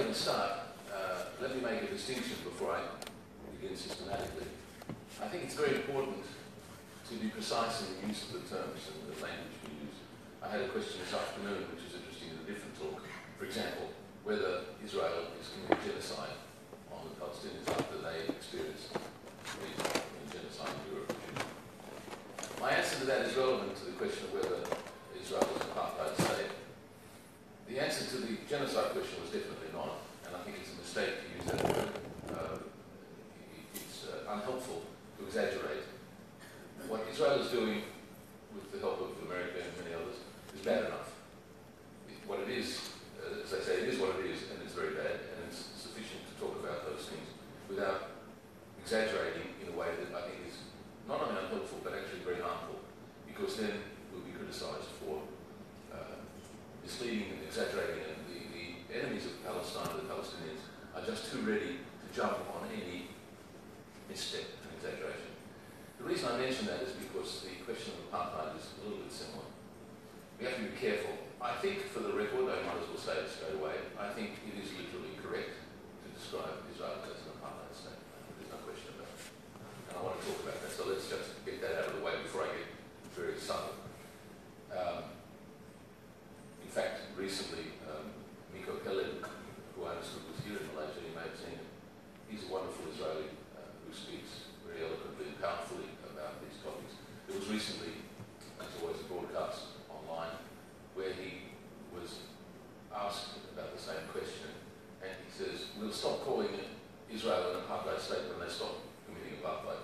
going to start, let me make a distinction before I begin systematically. I think it's very important to be precise in the use of the terms and the language we use. I had a question this afternoon, which is interesting in a different talk. For example, whether Israel is committing genocide on the Palestinians after they experienced genocide in Europe. My answer to that is relevant to the question of whether Israel is an apartheid state. The answer to the genocide question was definitely not, and I think it's a mistake to use that word. It's unhelpful to exaggerate. What Israel is doing, with the help of America and many others, is bad enough. What it is, as I say, it is what it is, and it's very bad, and it's sufficient to talk about those things without exaggerating in a way that I think is not only unhelpful, but actually very harmful, because then we'll be criticized for misleading and exaggerating, and the enemies of Palestine, the Palestinians, are just too ready to jump on any misstep and exaggeration. The reason I mention that is because the question of apartheid is a little bit similar. We have to be careful. I think, for the record, I might as well say it straight away, I think it is literally correct to describe Israel as an apartheid state. There's no question about it. And I want to talk about that, so let's just get that out of the way before I get very subtle. In fact, recently, MPhil, who I understood was here in Malaysia, you may have seen him. He's a wonderful Israeli who speaks very eloquently and powerfully about these topics. There was recently, as always, a broadcast online where he was asked about the same question, and he says, we'll stop calling Israel an apartheid state when they stop committing apartheid.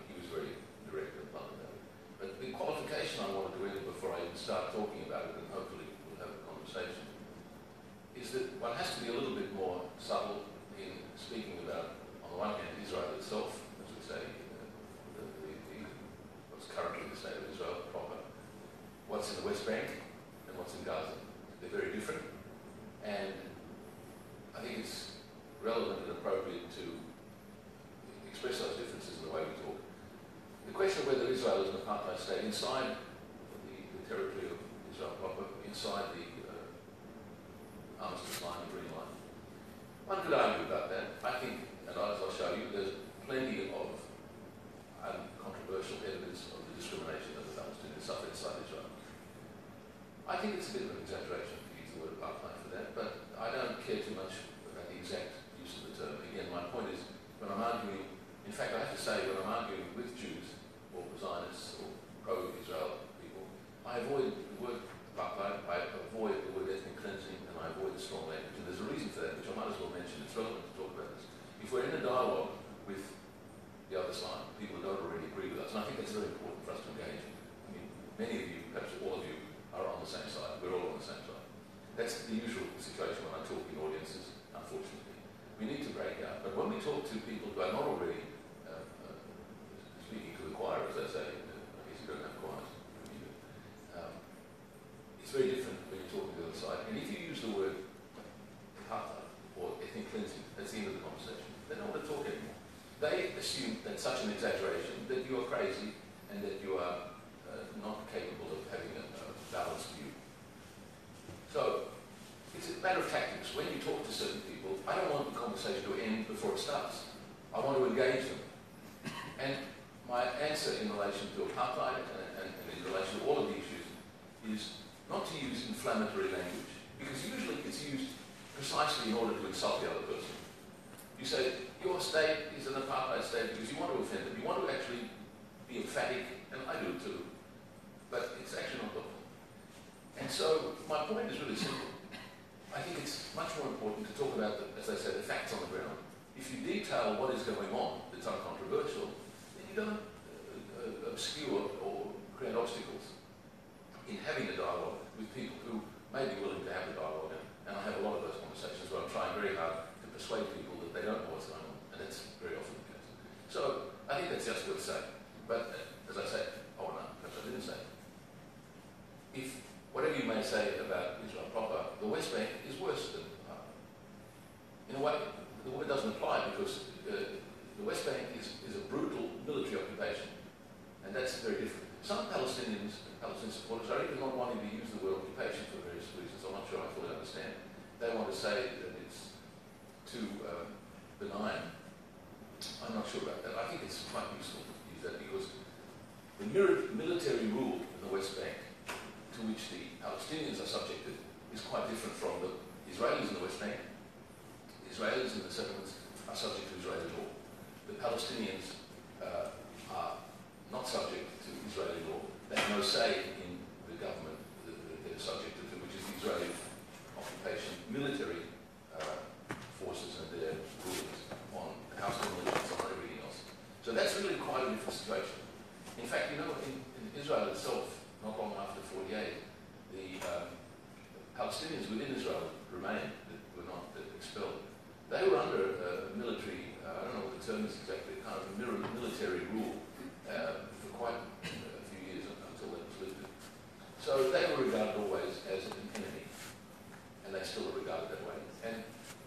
He was very direct and blunt about it. But the qualification I want to do in before I even start talking about it, and hopefully we'll have a conversation, is that one has to be a little bit more subtle in speaking about, on the one hand, Israel itself, as we say, what's currently the state of Israel proper, what's in the West Bank, and what's in Gaza. They're very different, and I think it's relevant and appropriate to express those differences in the way we talk. The question of whether Israel is an apartheid state inside the territory of Israel proper, inside the armistice line, the green line. One could argue about that. I think, and as I'll show you, there's plenty of controversial evidence of the discrimination that the Palestinians suffer inside Israel. I think it's a bit of an exaggeration to use the word apartheid for that, but I don't care too much about the exact use of the term. Again, my point is, when I'm arguing, in fact, I have to say, when I'm arguing with Jews or Zionists or pro-Israel people, I avoid the word apartheid, I avoid the word ethnic cleansing, and I avoid the strong language. And there's a reason for that, which I might as well mention. It's relevant to talk about this. If we're in a dialogue with the other side, people who don't already agree with us, and I think that's very important for us to engage in. I mean, many of you, perhaps all of you, are on the same side. We're all on the same side. That's the usual situation when I talk in audiences, unfortunately. We need to break out. But when we talk to people who are not already speaking to the choir, as they say, I guess you don't have choirs. It's very different when you're talking to the other side. And if you use the word apartheid or ethnic cleansing, that's the end of the conversation. They don't want to talk anymore. They assume that such an exaggeration, that you are crazy and that you are not capable of having a balanced view. So, it's a matter of tactics. When you talk to certain people, I don't want the conversation to end before it starts. I want to engage them. And my answer in relation to apartheid and in relation to all of the issues is not to use inflammatory language, because usually it's used precisely in order to insult the other person. You say, your state is an apartheid state because you want to offend them. You want to actually be emphatic, and I do too. But it's actually not helpful. And so my point is really simple. I think it's much more important to talk about, as I said, the facts on the ground. If you detail what is going on that's uncontroversial, then you don't obscure or create obstacles in having a dialogue with people who may be willing to have the dialogue. And I have a lot of those conversations where I'm trying very hard to persuade people that they don't know what's going on, and that's very often the case. So I think that's just worth saying. But as I say, oh no, perhaps I didn't say it. If whatever you may say about Israel proper, the West Bank is worse than in a way, the word doesn't apply because the West Bank is a brutal military occupation, and that's very different. Some Palestinians and Palestinian supporters are even not wanting to use the word occupation for various reasons. I'm not sure I fully understand. They don't want to say that it's too benign. I'm not sure about that. I think it's quite useful to use that because the military rule in the West Bank to which the Palestinians are subjected is quite different from the Israelis in the West Bank. The Israelis in the settlements are subject to Israeli law. The Palestinians are not subject to Israeli law. They have no say in the government that they're subjected to, which is the Israeli occupation military forces and their rulings on household militias and on everything else. So that's really quite a different situation. In fact, you know, in Israel itself, not long after 48, the Palestinians within Israel remained, that were not expelled. They were under military, I don't know what the term is exactly, kind of military rule for quite a few years until that was lifted. So they were regarded always as an enemy, and they still are regarded that way. And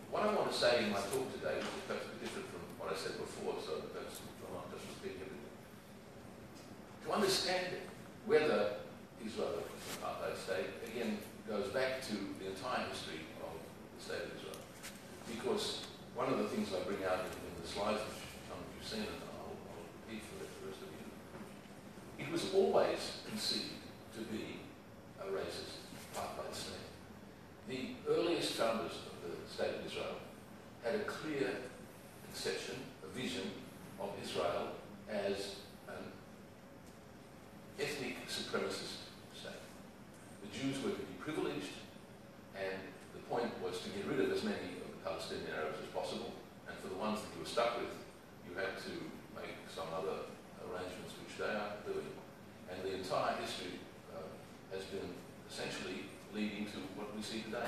what I want to say in my talk today, which is perhaps a bit different from what I said before, so perhaps I'm not just repeating everything. To understand whether Israel is an apartheid state, again, goes back to the entire history of the state of Israel. Because one of the things I bring out in the slides, which some of you've seen, and I'll repeat for the rest of you, it was always conceived to be a racist apartheid state. The earliest founders of the state of Israel had a clear conception, a vision of Israel as an ethnic supremacist state. The Jews were to be privileged, and the point was to get rid of as many of the Palestinian Arabs as possible, and for the ones that you were stuck with, you had to make some other arrangements, which they are doing. And the entire history has been essentially leading to what we see today.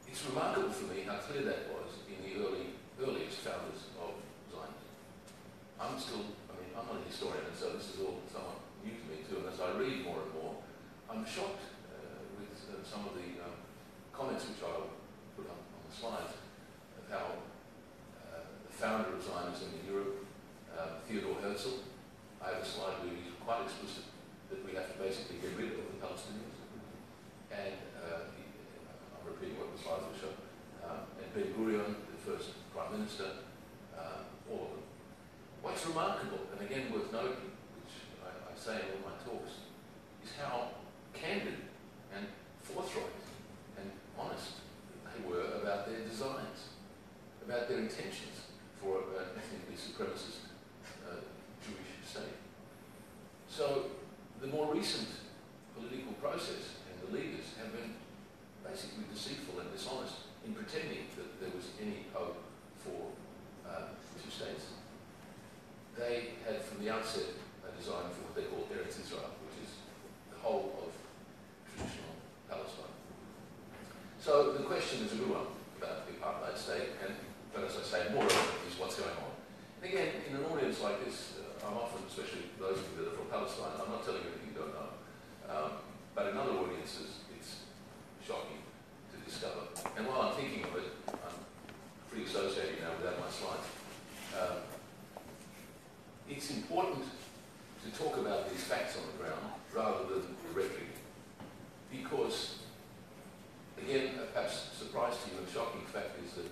It's remarkable for me how clear that was in the earliest founders of Zionism. I'm not a historian, and so this is all somewhat new to me too, and as I read more and more, I'm shocked with some of the comments which I'll put up on the slides of how the founder of Zionism in Europe, Theodor Herzl, I have a slide where he's quite explicit that we have to basically get rid of the Palestinians. And I'm repeating what the slides will show. And Ben-Gurion, the first Prime Minister, all of them. What's remarkable, and again worth noting, which I say in all my talks, is how candid and forthright and honest they were about their designs, about their intentions for an ethnically supremacist Jewish state. So the more recent political process and the leaders have been basically deceitful and dishonest in pretending that there was any hope for two states. They had from the outset a design for what they call Eretz Israel, which is the whole of traditional Palestine. So the question is a good one about the apartheid state, but as I say, more of it is what's going on. And again, in an audience like this, I'm often, especially those of you that are from Palestine, I'm not telling you anything you don't know. But in other audiences, it's shocking to discover. And while I'm thinking of it, I'm pretty associated now without my slides. It's important to talk about these facts on the ground rather than the rhetoric. Because, again, perhaps a surprise to you and shocking fact is that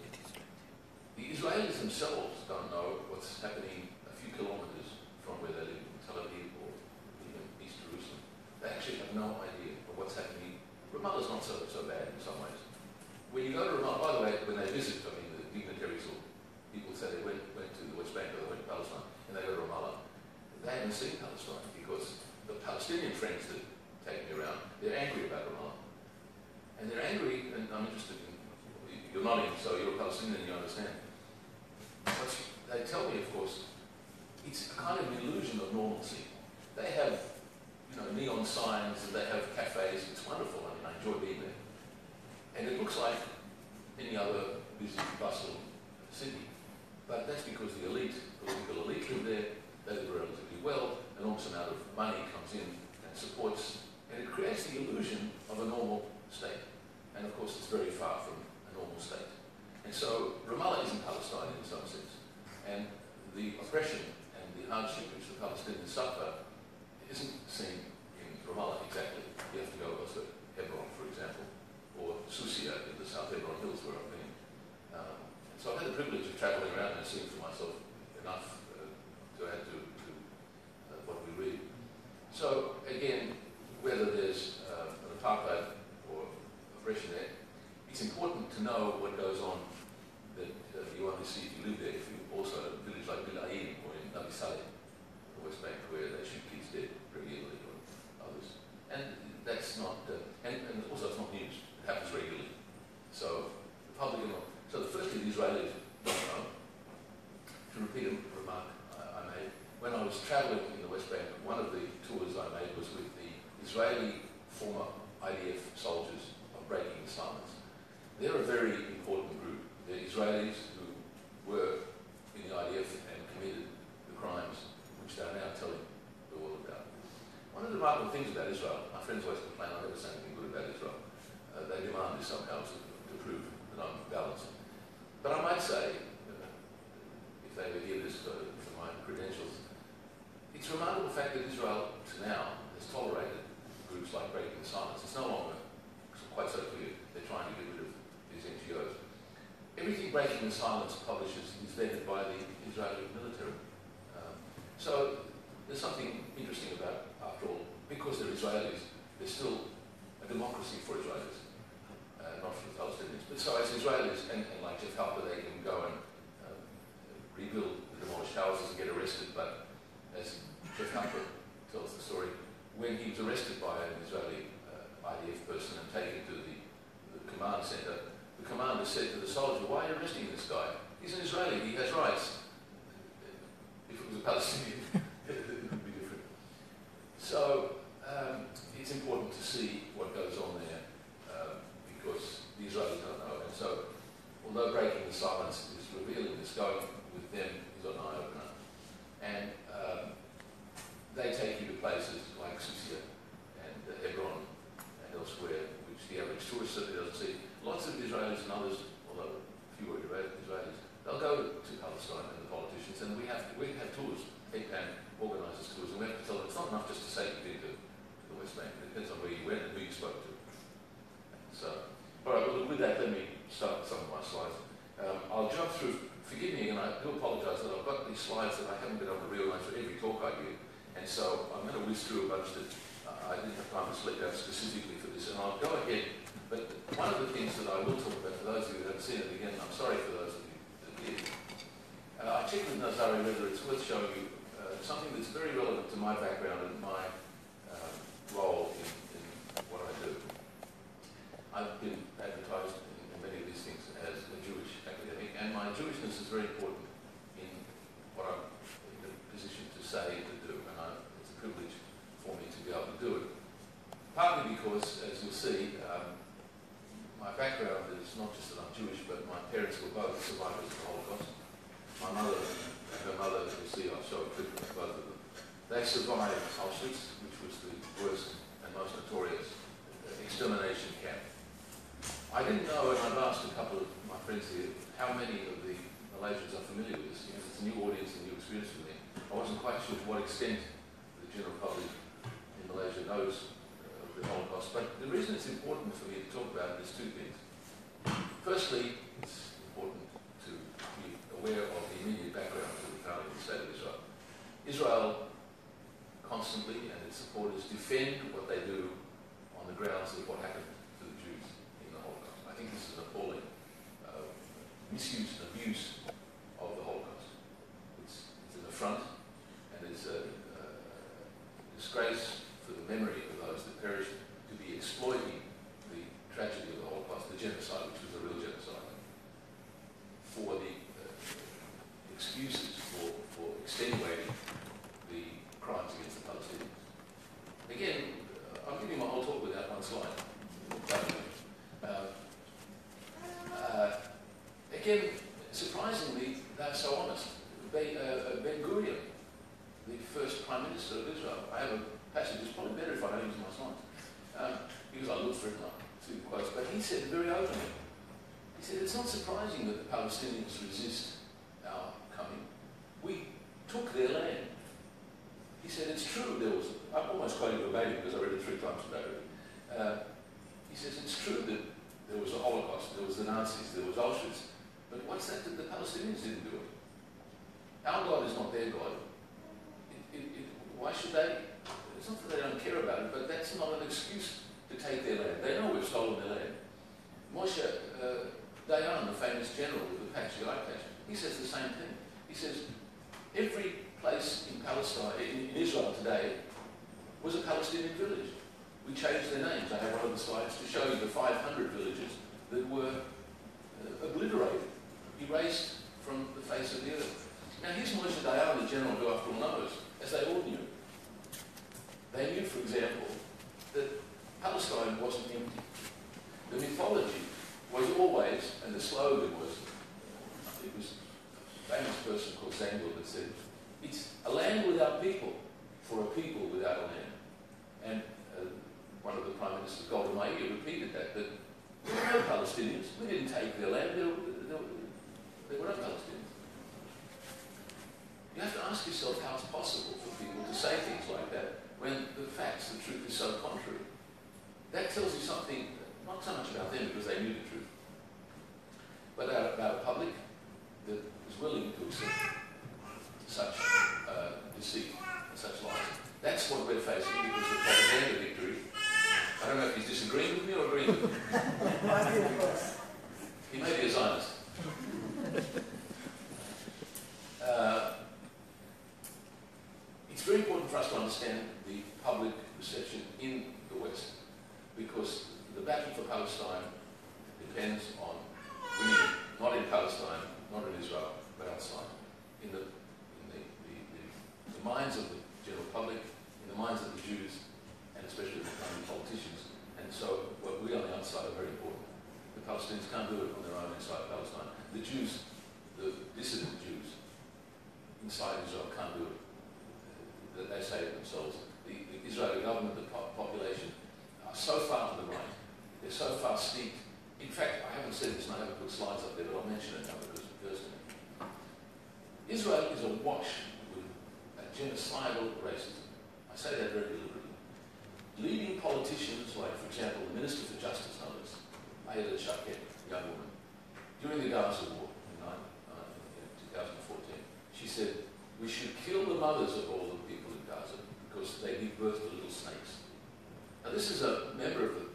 the Israelis themselves don't know what's happening a few kilometers from where they live in Tel Aviv or even East Jerusalem. They actually have no idea of what's happening. Ramallah's not so bad in some ways. When you go to Ramallah, by the way, when they visit, I mean, the dignitaries or people say they went to the West Bank or they went to Palestine, and they go to Ramallah, they haven't seen Palestine because the Palestinian friends that take me around, they're angry about Ramallah. And they're angry, and I'm interested in, you're nodding, so you're a Palestinian and you understand. But they tell me, of course, it's a kind of an illusion of normalcy. They have, neon signs and they have cafes. It's wonderful. I mean, I enjoy being there. And it looks like any other busy, bustling city. But that's because the political elite live there. They live relatively well. An enormous amount of money comes in and supports, and it creates the illusion of a normal state. And of course, it's very far from a normal state. And so Ramallah isn't Palestine in some sense. And the oppression and the hardship which the Palestinians suffer isn't seen in Ramallah exactly. You have to go to Hebron, for example, or Susia in the South Hebron Hills where I've been. So I've had the privilege of travelling around and seeing for myself enough to add to what we read. So again, whether there's an apartheid or oppression there, it's important to know what goes on that you only see if you live there. If you also in a village like Bilaim or in Nabi Saleh, the West Bank, where they shoot kids dead regularly or others. And that's not, and also it's not news. It happens regularly. So the public are not. So firstly, the Israelis don't know. To repeat a remark I made, when I was travelling in the West Bank, one of the tours I made was with the Israeli former IDF soldiers of Breaking the Silence. They're a very important group. They're Israelis who were in the IDF and committed the crimes which they are now telling the world about. One of the remarkable things about Israel, my friends always complain I never say anything good about Israel. They demand this somehow to prove that I'm balanced. But I might say, if they ever hear this for my credentials, it's a remarkable fact that Israel to now has tolerated groups like Breaking the Silence. It's no longer quite so clear they're trying to get rid of these NGOs. Everything Breaking the Silence publishes is vetted by the Israeli military. So there's something interesting about, after all, because they're Israelis, they're still a democracy for Israelis, not for the Palestinians. But so as Israelis, and like Jeff Halper, they can go and rebuild the demolished houses and get arrested, but as Jeff Halper tells the story, when he was arrested by an Israeli IDF person and taken to the command center, the commander said to the soldier, "Why are you arresting this guy? He's an Israeli, he has rights." If it was a Palestinian, it would be different. So it's important to see what goes on there because the Israelis don't know. And so, although Breaking the Silence is revealing this, going with them is an eye-opener. And they take you to places like Susia and Hebron and elsewhere, which the average tourist certainly doesn't see. Lots of Israelis and others, although fewer Israelis, they'll go to Palestine and the politicians, and we have tours. APAN organises tours, and we have to tell them it's not enough just to say you've been to the West Bank. It depends on where you went and who you spoke to. So, all right, well, with that, let me start some of my slides. I'll jump through. Forgive me, and I do apologise that I've got these slides that I haven't been able to realise for every talk I give, and so I'm going to whiz through a bunch that I didn't have time to select out specifically for this, and I'll go ahead. But one of the things that I will talk about, for those of you who haven't seen it again, I'm sorry for those of you that did. I checked with Nazari whether it's worth showing you something that's very relevant to my background and my role in what I do. I've been advertised in many of these things as a Jewish academic, and my Jewishness is very important in what I'm in a position to say and to do, and it's a privilege for me to be able to do it. Partly because, as you'll see, my background is not just that I'm Jewish, but my parents were both survivors of the Holocaust. My mother and her mother, you'll see, I'll show a clip of both of them. They survived Auschwitz, which was the worst and most notorious extermination camp. I didn't know, and I've asked a couple of my friends here, how many of the Malaysians are familiar with this. Because it's a new audience and new experience for me. I wasn't quite sure to what extent the general public in Malaysia knows the Holocaust. But the reason it's important for me to talk about it is two things. Firstly, it's important to be aware of the immediate background to the founding of the State of Israel. Israel constantly and its supporters defend what they do on the grounds of what happened to the Jews in the Holocaust. I think this is an appalling misuse and abuse of the Holocaust. It's an affront and it's a disgrace for the memory of those that perished to be exploiting the tragedy of the Holocaust, the genocide, which was a real genocide, for the excuses for extenuating the crimes against the Palestinians. Again, I'm giving my whole talk without one slide. Again, surprisingly, they're so honest. Ben-Gurion, the first Prime Minister of Israel, I have a passage, it's probably better if I don't use my slides, because I looked for it and I see the quotes, but he said very openly, he said, it's not surprising that the Palestinians resist our coming. We took their land. He said, it's true there was, I'm almost quoting verbatim because I read it 3 times about it. He says, it's true that there was a the Nazis, there was Auschwitz. But what's that the Palestinians didn't do it? Our God is not their God. Why should they? It's not that they don't care about it, but that's not an excuse to take their land. They know we've stolen their land. Moshe Dayan, the famous general with the patch, the eye patch, he says the same thing. He says, every place in Palestine, in Israel today, was a Palestinian village. We changed their names. I have one of the slides to show you the 500 villages that were obliterated, erased from the face of the earth. Now here's Moshe Dayan, the general who after all knows, as they all knew. They knew, for example, that Palestine wasn't empty. The mythology was always, and the slogan was, it was a famous person called Zangwill that said, it's a land without people for a people without a land. And one of the Prime Ministers, Golda Meir, repeated that there were no Palestinians. We didn't take their land. There were no Palestinians. You have to ask yourself how it's possible for people to say things like that when the facts, the truth is so contrary. That tells you something, not so much about them because they knew the truth, but about a public that was willing to accept such deceit and such lies. That's what we're facing because of propaganda victory. I don't know if he's disagreeing with me or agreeing with me. He may be a Zionist. It's very important for us to understand the public perception in the West because the battle for Palestine depends on winning, not in Palestine, not in Israel, but outside. In the minds of the general public, in the minds of the Jews, and especially the politicians. And so what we on the outside are very important. The Palestinians can't do it on their own inside Palestine. The Jews, the dissident Jews inside Israel can't do it. They say it themselves. The Israeli government, the population, are so far to the right. They're so far steeped. In fact, I haven't said this and I haven't put slides up there, but I'll mention it now because it occurs to me. Israel is awash with genocidal racism. I say that very deliberately. Leading politicians, like, for example, the Minister for Justice, notice, Ayelet Shaked, young woman, during the Gaza War in 2014, she said, we should kill the mothers of all the people in Gaza because they give birth to little snakes. Now this is a member of the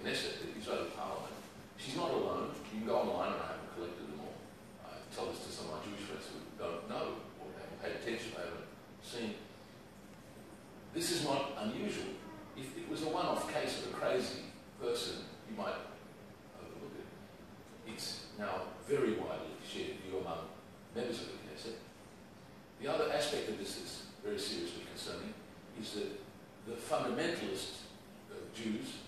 Knesset, the Israeli parliament. She's not alone. You can go online and I haven't collected them all. I tell this to some of my Jewish friends who don't know or haven't paid attention, they haven't seen. This is not unusual. If it was a one-off case of a crazy person, you might overlook it. It's now very widely shared view among members of the Knesset. The other aspect of this is very seriously concerning, is that the fundamentalist Jews,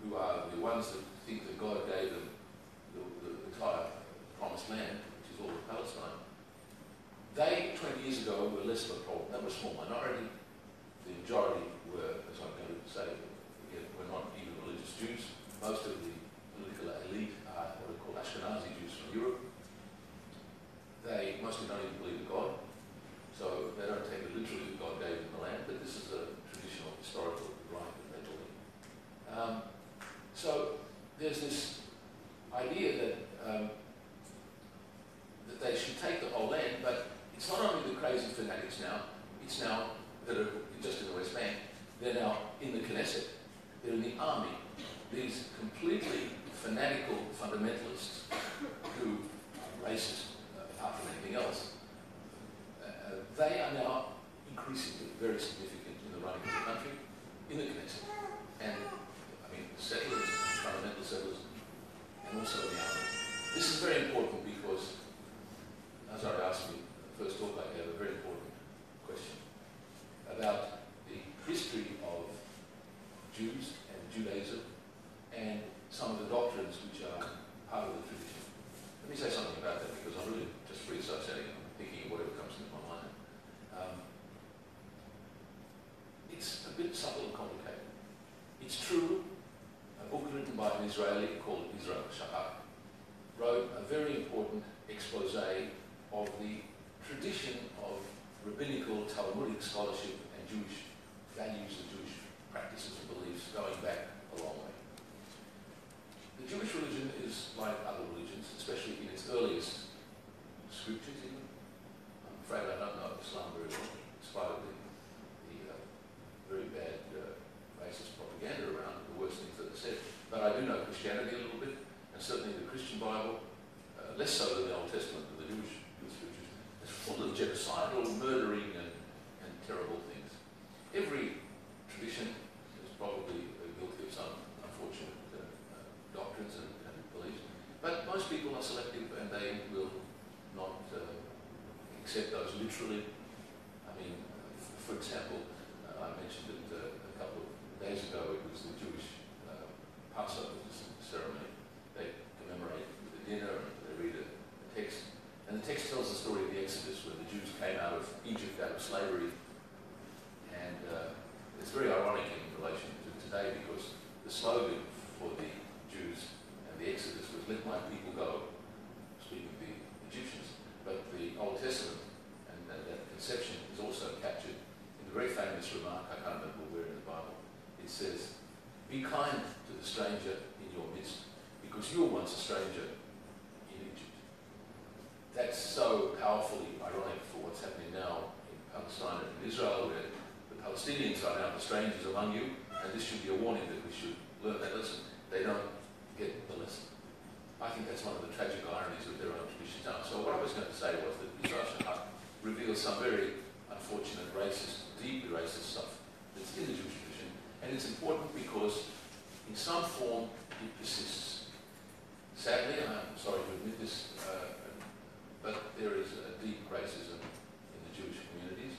who are the ones that think that God gave them the entire promised land, which is all of Palestine, they, 20 years ago, were less of a problem. They were a small minority. The majority were, as I'm going to say, again, were not even religious Jews. Most of the political elite are what are called Ashkenazi Jews from Europe. They mostly don't even believe in God. So they don't take it literally that God gave them the land, but this is a traditional historical right that they believe. So there's this idea that that they should take the whole land, but it's not only the crazy fanatics now, it's now that are just in the West Bank, they're now in the Knesset, they're in the army. These completely fanatical fundamentalists who are racist, apart from anything else, they are now increasingly very significant in the running of the country, in the Knesset, and I mean settlers, fundamental settlers, and also the army. This is very important because, as I asked me the first talk I gave, a very important question about the history of Jews and Judaism and some of the doctrines which are part of the tradition. Let me say something about that because I'm really just free associating, I'm thinking of whatever comes into my mind. It's a bit subtle and complicated. It's true, a book written by an Israeli called Israel Shahak wrote a very important expose of the tradition of rabbinical Talmudic scholarship and Jewish values and Jewish practices and beliefs going back a long way. The Jewish religion is religious like other religions, especially in its earliest scriptures even. I'm afraid I don't know Islam very well, despite the very bad racist propaganda around the worst things that are said. But I do know Christianity a little bit, and certainly the Christian Bible, less so than the Old Testament, but the Jewish scriptures. It's full of genocidal, murdering, and terrible things. Every tradition is probably guilty of some unfortunate doctrines and beliefs, but most people are selective and they will not accept those literally. I mean, for example, I mentioned it a couple of days ago, it was the Jewish Passover ceremony. They commemorate with a dinner and they read a text. And the text tells the story of the Exodus, where the Jews came out of Egypt, out of slavery. And it's very ironic in relation to today, because the slogan for the Jews and the Exodus was, "Let my people go," speaking of the Egyptians. But the Old Testament and that conception is also captured in the very famous remark, I can't remember where in the Bible. It says, "Be kind to the stranger in your midst, because you were once a stranger in Egypt." That's so powerfully ironic for what's happening now in Palestine and in Israel, where the Palestinians are now the strangers among you, and this should be a warning that we should learn that lesson. They don't get the lesson. I think that's one of the tragic ironies of their own traditions now. So what I was going to say was that Israel Shahar reveals some very unfortunate racist, deeply racist stuff that's in the Jewish tradition, and it's important because in some form it persists. Sadly, and I'm sorry to admit this, but there is a deep racism in the Jewish communities.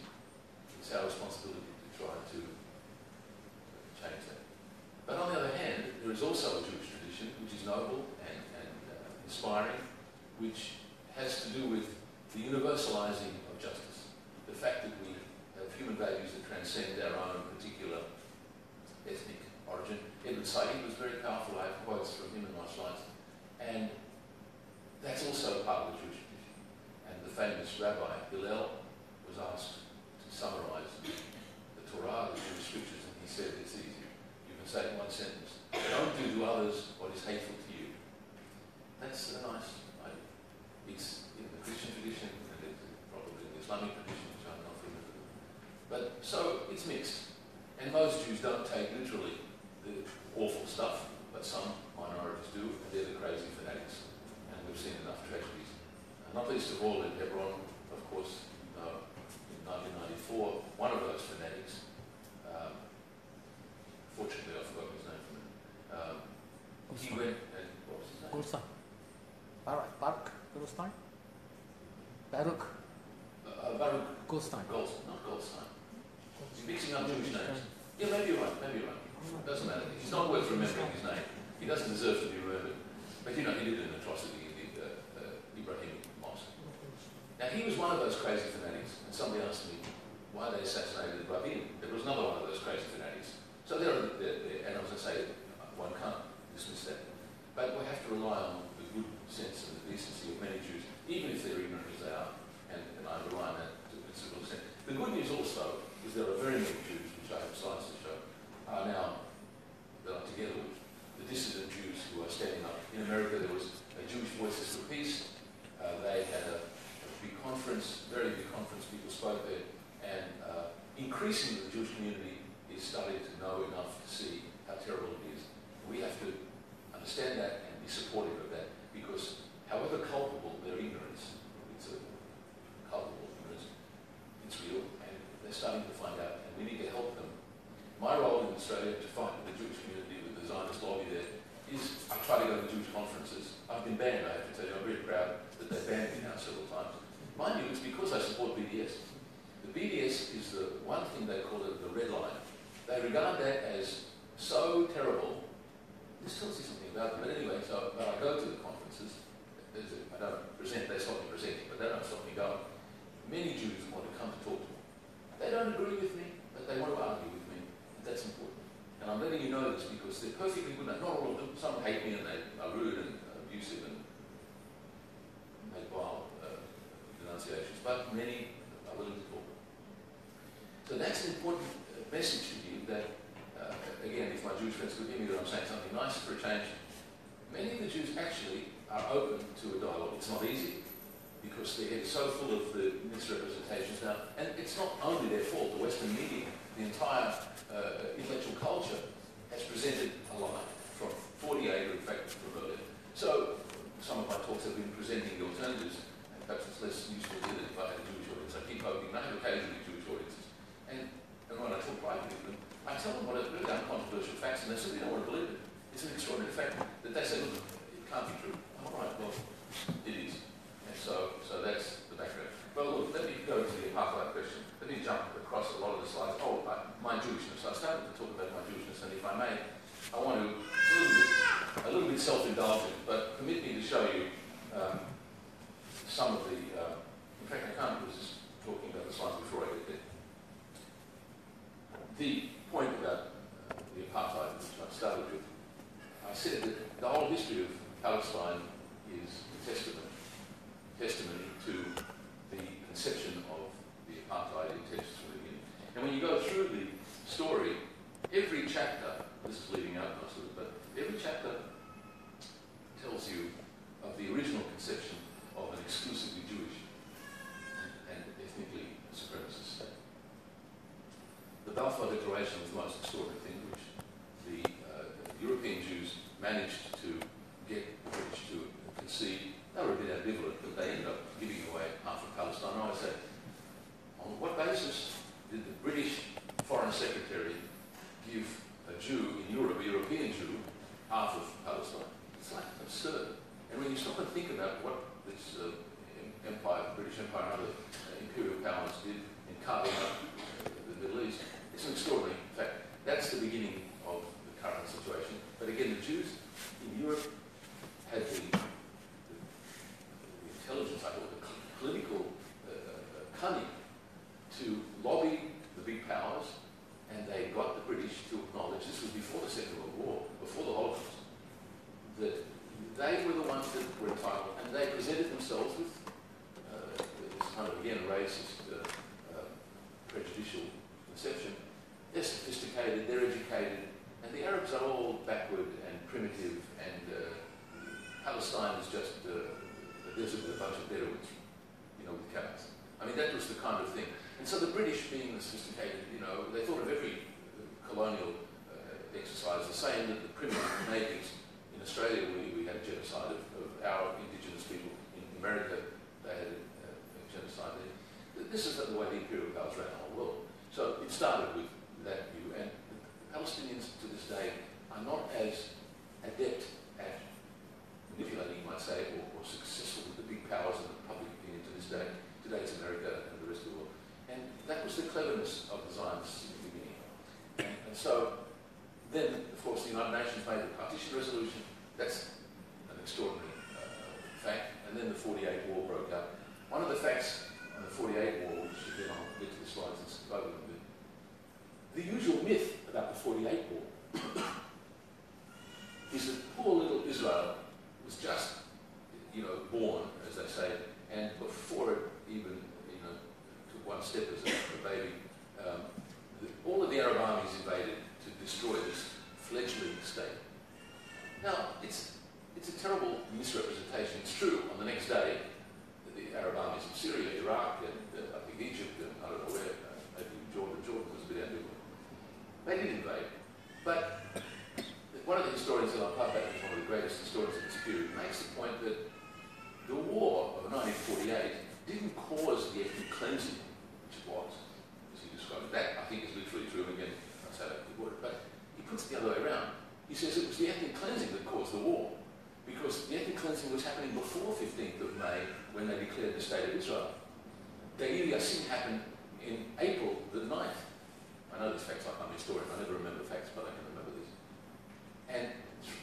It's our responsibility to try to change that. But on the other hand, there is also a Jewish tradition which is noble and inspiring, which has to do with the universalizing of justice. The fact that we have human values that transcend our own particular ethnic origin. Edward Said was very powerful. I have quotes from him in my slides. And that's also part of the Jewish tradition. And the famous Rabbi Hillel was asked to summarize the Torah, the Jewish scriptures, and he said, it's easy. You can say in one sentence, "Don't do to others what is hateful to you." That's a nice, it's in the Christian tradition, and it's probably in the Islamic tradition, which I'm not familiar with. But so it's mixed. And most Jews don't take literally the awful stuff, but some minorities do, and they're the crazy fanatics. And we've seen enough tragedies. Not least of all in Hebron, of course, in 1994, one of those fanatics, fortunately I forgot his name from it, he went and, what was his name? Goldstein. Baruch Goldstein? Baruch Goldstein. Not Goldstein. He's mixing up Jewish names. Yeah, maybe you're right. Doesn't matter. He's not worth remembering his name. He doesn't deserve to be remembered. But you know, he did an atrocity in the Ibrahim Mosque. Now, he was one of those crazy fanatics, and somebody asked me why they assassinated Rabin. There was another one of those crazy fanatics. So and I was going to say, one can't dismiss that. But we have to rely on the good sense and the decency of many Jews, even if they're ignorant as they are, and I rely on that to a considerable extent. The good news also is there are very many Jews, which I have slides to show, are now, that are together with the dissident Jews who are standing up. In America, there was a Jewish Voices for Peace. They had a big conference, very big conference, people spoke there, and increasingly the Jewish community is starting to know enough to see how terrible it is. We have to understand that and be supportive of that, because however culpable their ignorance, it's a culpable ignorance, it's real, and they're starting to find out, and we need to help them. My role in Australia to fight with the Jewish community, with the Zionist lobby there, is I try to go to Jewish conferences. I've been banned, I have to tell you. I'm very proud that they banned me now several times. Mind you, it's because I support BDS. The BDS is the one thing they call it the red line. They regard that as so terrible. This tells you something about them. But anyway, so when I go to the conferences, I don't present, they stop me presenting, but they don't stop me going. Many Jews want to come to talk to me. They don't agree with me, but they want to argue with me. And that's important. And I'm letting you know this because they're perfectly good. Not all of them. Some hate me and they are rude and abusive and make vile denunciations. But many are willing to talk. So that's an important message to you that, again, if my Jewish friends could hear me that I'm saying something nice for a change, many of the Jews actually because they're so full of the misrepresentations now. And it's not only their fault. The Western media, the entire intellectual culture has presented a lie from 48, or in fact from earlier. So some of my talks have been presenting the alternatives, and perhaps it's less useful here than if I had a Jewish audience. I keep hoping I have occasionally Jewish audiences. And when I talk privately with them, I tell them what are really uncontroversial facts, and they simply don't want to believe it. It's an extraordinary fact that they say, look, it can't be true. All right, well, it is. And so that's the background. Well, look, let me go to the apartheid question. Let me jump across a lot of the slides. Oh, my Jewishness. I started to talk about my Jewishness, and if I may, I want to, it's a little bit self-indulgent, but permit me to show you some of the, in fact, I can't resist talking about the slides before I get there. The point about the apartheid, which I started with, I said that the whole history of Palestine is a testimony to the conception of the apartheid intentions from the beginning. And when you go through the story, every chapter, this is leaving out most of it, but every chapter tells you of the original conception of an exclusively Jewish and ethnically supremacist state. The Balfour Declaration was the most extraordinary thing, which the European Jews managed to get the British to concede. They were a bit ambivalent, but they ended up giving away half of Palestine. I would say, on what basis did the British Foreign Secretary give a Jew in Europe, a European Jew, half of Palestine? It's like absurd. And when you stop and think about what this empire, British Empire and other imperial powers did in carving up the Middle East, it's an extraordinary fact. That's the beginning of the current situation. But again, the Jews in Europe had the intelligence, I thought, the political cunning to lobby the big powers, and they got the British to acknowledge, this was before the Second World War, before the Holocaust, that they were the ones that were entitled, and they presented themselves with this kind of, again, racist, prejudicial conception. They're sophisticated, they're educated, and the Arabs are all backward and primitive, and Palestine is just a desert with a bunch of Bedouins, you know, with camels. I mean, that was the kind of thing. And so the British, being the sophisticated, you know, they thought of every colonial exercise the same, that the primitive natives in Australia, we had genocide of our indigenous people. In America, they had a genocide there. This is the way the imperial powers ran the whole world. So it started with that view, and the Palestinians to this day are not as adept at manipulating, you might say, or successful with the big powers of the public opinion to this day. Today it's America and the rest of the world. And that was the cleverness of the Zionists in the beginning. And so then, of course, the United Nations made the partition resolution. That's an extraordinary fact. And then the 48 war broke out. One of the facts on the 48 war, which again I'll get to the slides and spoke a bit, the usual myth about the 48 war is that poor little Israel was just, you know, born, as they say, and before it even, you know, took one step as a baby, all of the Arab armies invaded to destroy this fledgling state. Now, it's a terrible misrepresentation. It's true. On the next day, the Arab armies in Syria, Iraq, and I think Egypt, and I don't know where, maybe Jordan was a bit ambivalent. They did invade. But one of the historians, and Apartheid is one of the greatest historians of this period, makes the point that the war of 1948 didn't cause the ethnic cleansing, which it was, as he described it. That, I think, is literally true. Again, I say that with word, but he puts it the other way around. He says it was the ethnic cleansing that caused the war, because the ethnic cleansing was happening before 15th of May, when they declared the State of Israel. The Yassin happened in April the 9th. I know these facts, I'm a historian, I never remember facts, but I can remember this. And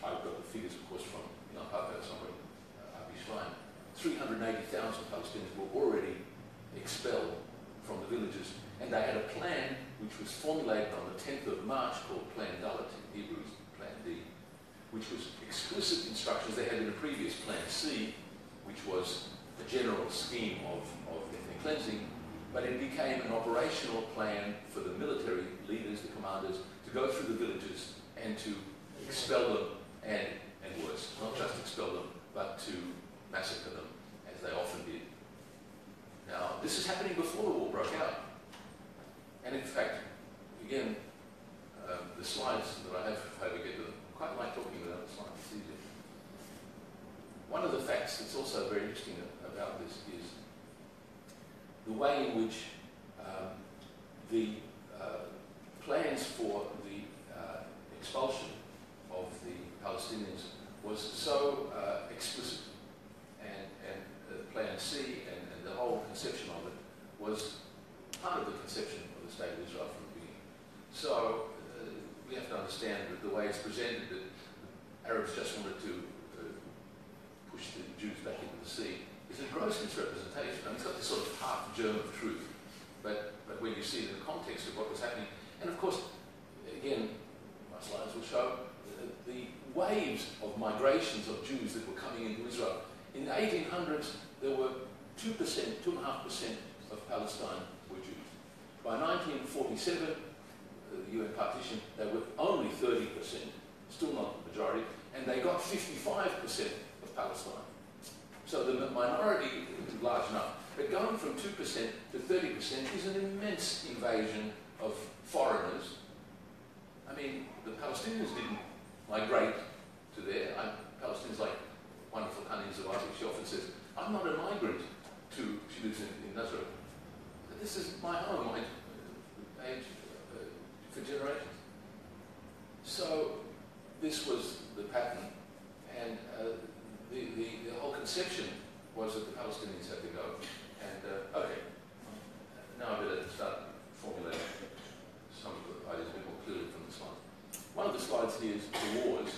I've got the figures, of course, from Apartheid somewhere, Abi Schlein. 380,000 Palestinians were already expelled from the villages, and they had a plan which was formulated on the 10th of March called Plan Dalet, in Hebrew is Plan D, which was explicit instructions. They had in a previous Plan C, which was a general scheme of ethnic cleansing, but it became an operational plan for the military leaders, the commanders, to go through the villages and to expel them, and worse, not just expel them, but to massacre them, as they often did. This is happening before the war broke out. And in fact, again, the slides that I have, if I ever get to them, I quite like talking without the slides, it's easier. One of the facts that's also very interesting about this is the way in which the plans for the expulsion of the Palestinians was so explicit, and Plan C and the whole conception of it was part of the conception of the State of Israel from the beginning. So we have to understand that the way it's presented, that Arabs just wanted to push the Jews back into the sea, is a gross misrepresentation. I mean, it's got this sort of half germ of truth, but when you see it in the context of what was happening, and of course, again, my slides will show the waves of migrations of Jews that were coming into Israel. In the 1800s, there were 2%, 2.5% of Palestine were Jews. By 1947, the UN partition, they were only 30%, still not the majority, and they got 55% of Palestine. So the minority is large enough. But going from 2% to 30% is an immense invasion of foreigners. I mean, the Palestinians didn't migrate to there. Palestinians, like wonderful Khanin Zawadi, she often says, I'm not a migrant to, she lives in Nazareth. This is my home, my age for generations. So this was the pattern, and the whole conception was that the Palestinians had to go. And okay, now I better start formulating some of the ideas a bit more clearly from the slides. One of the slides here is the wars.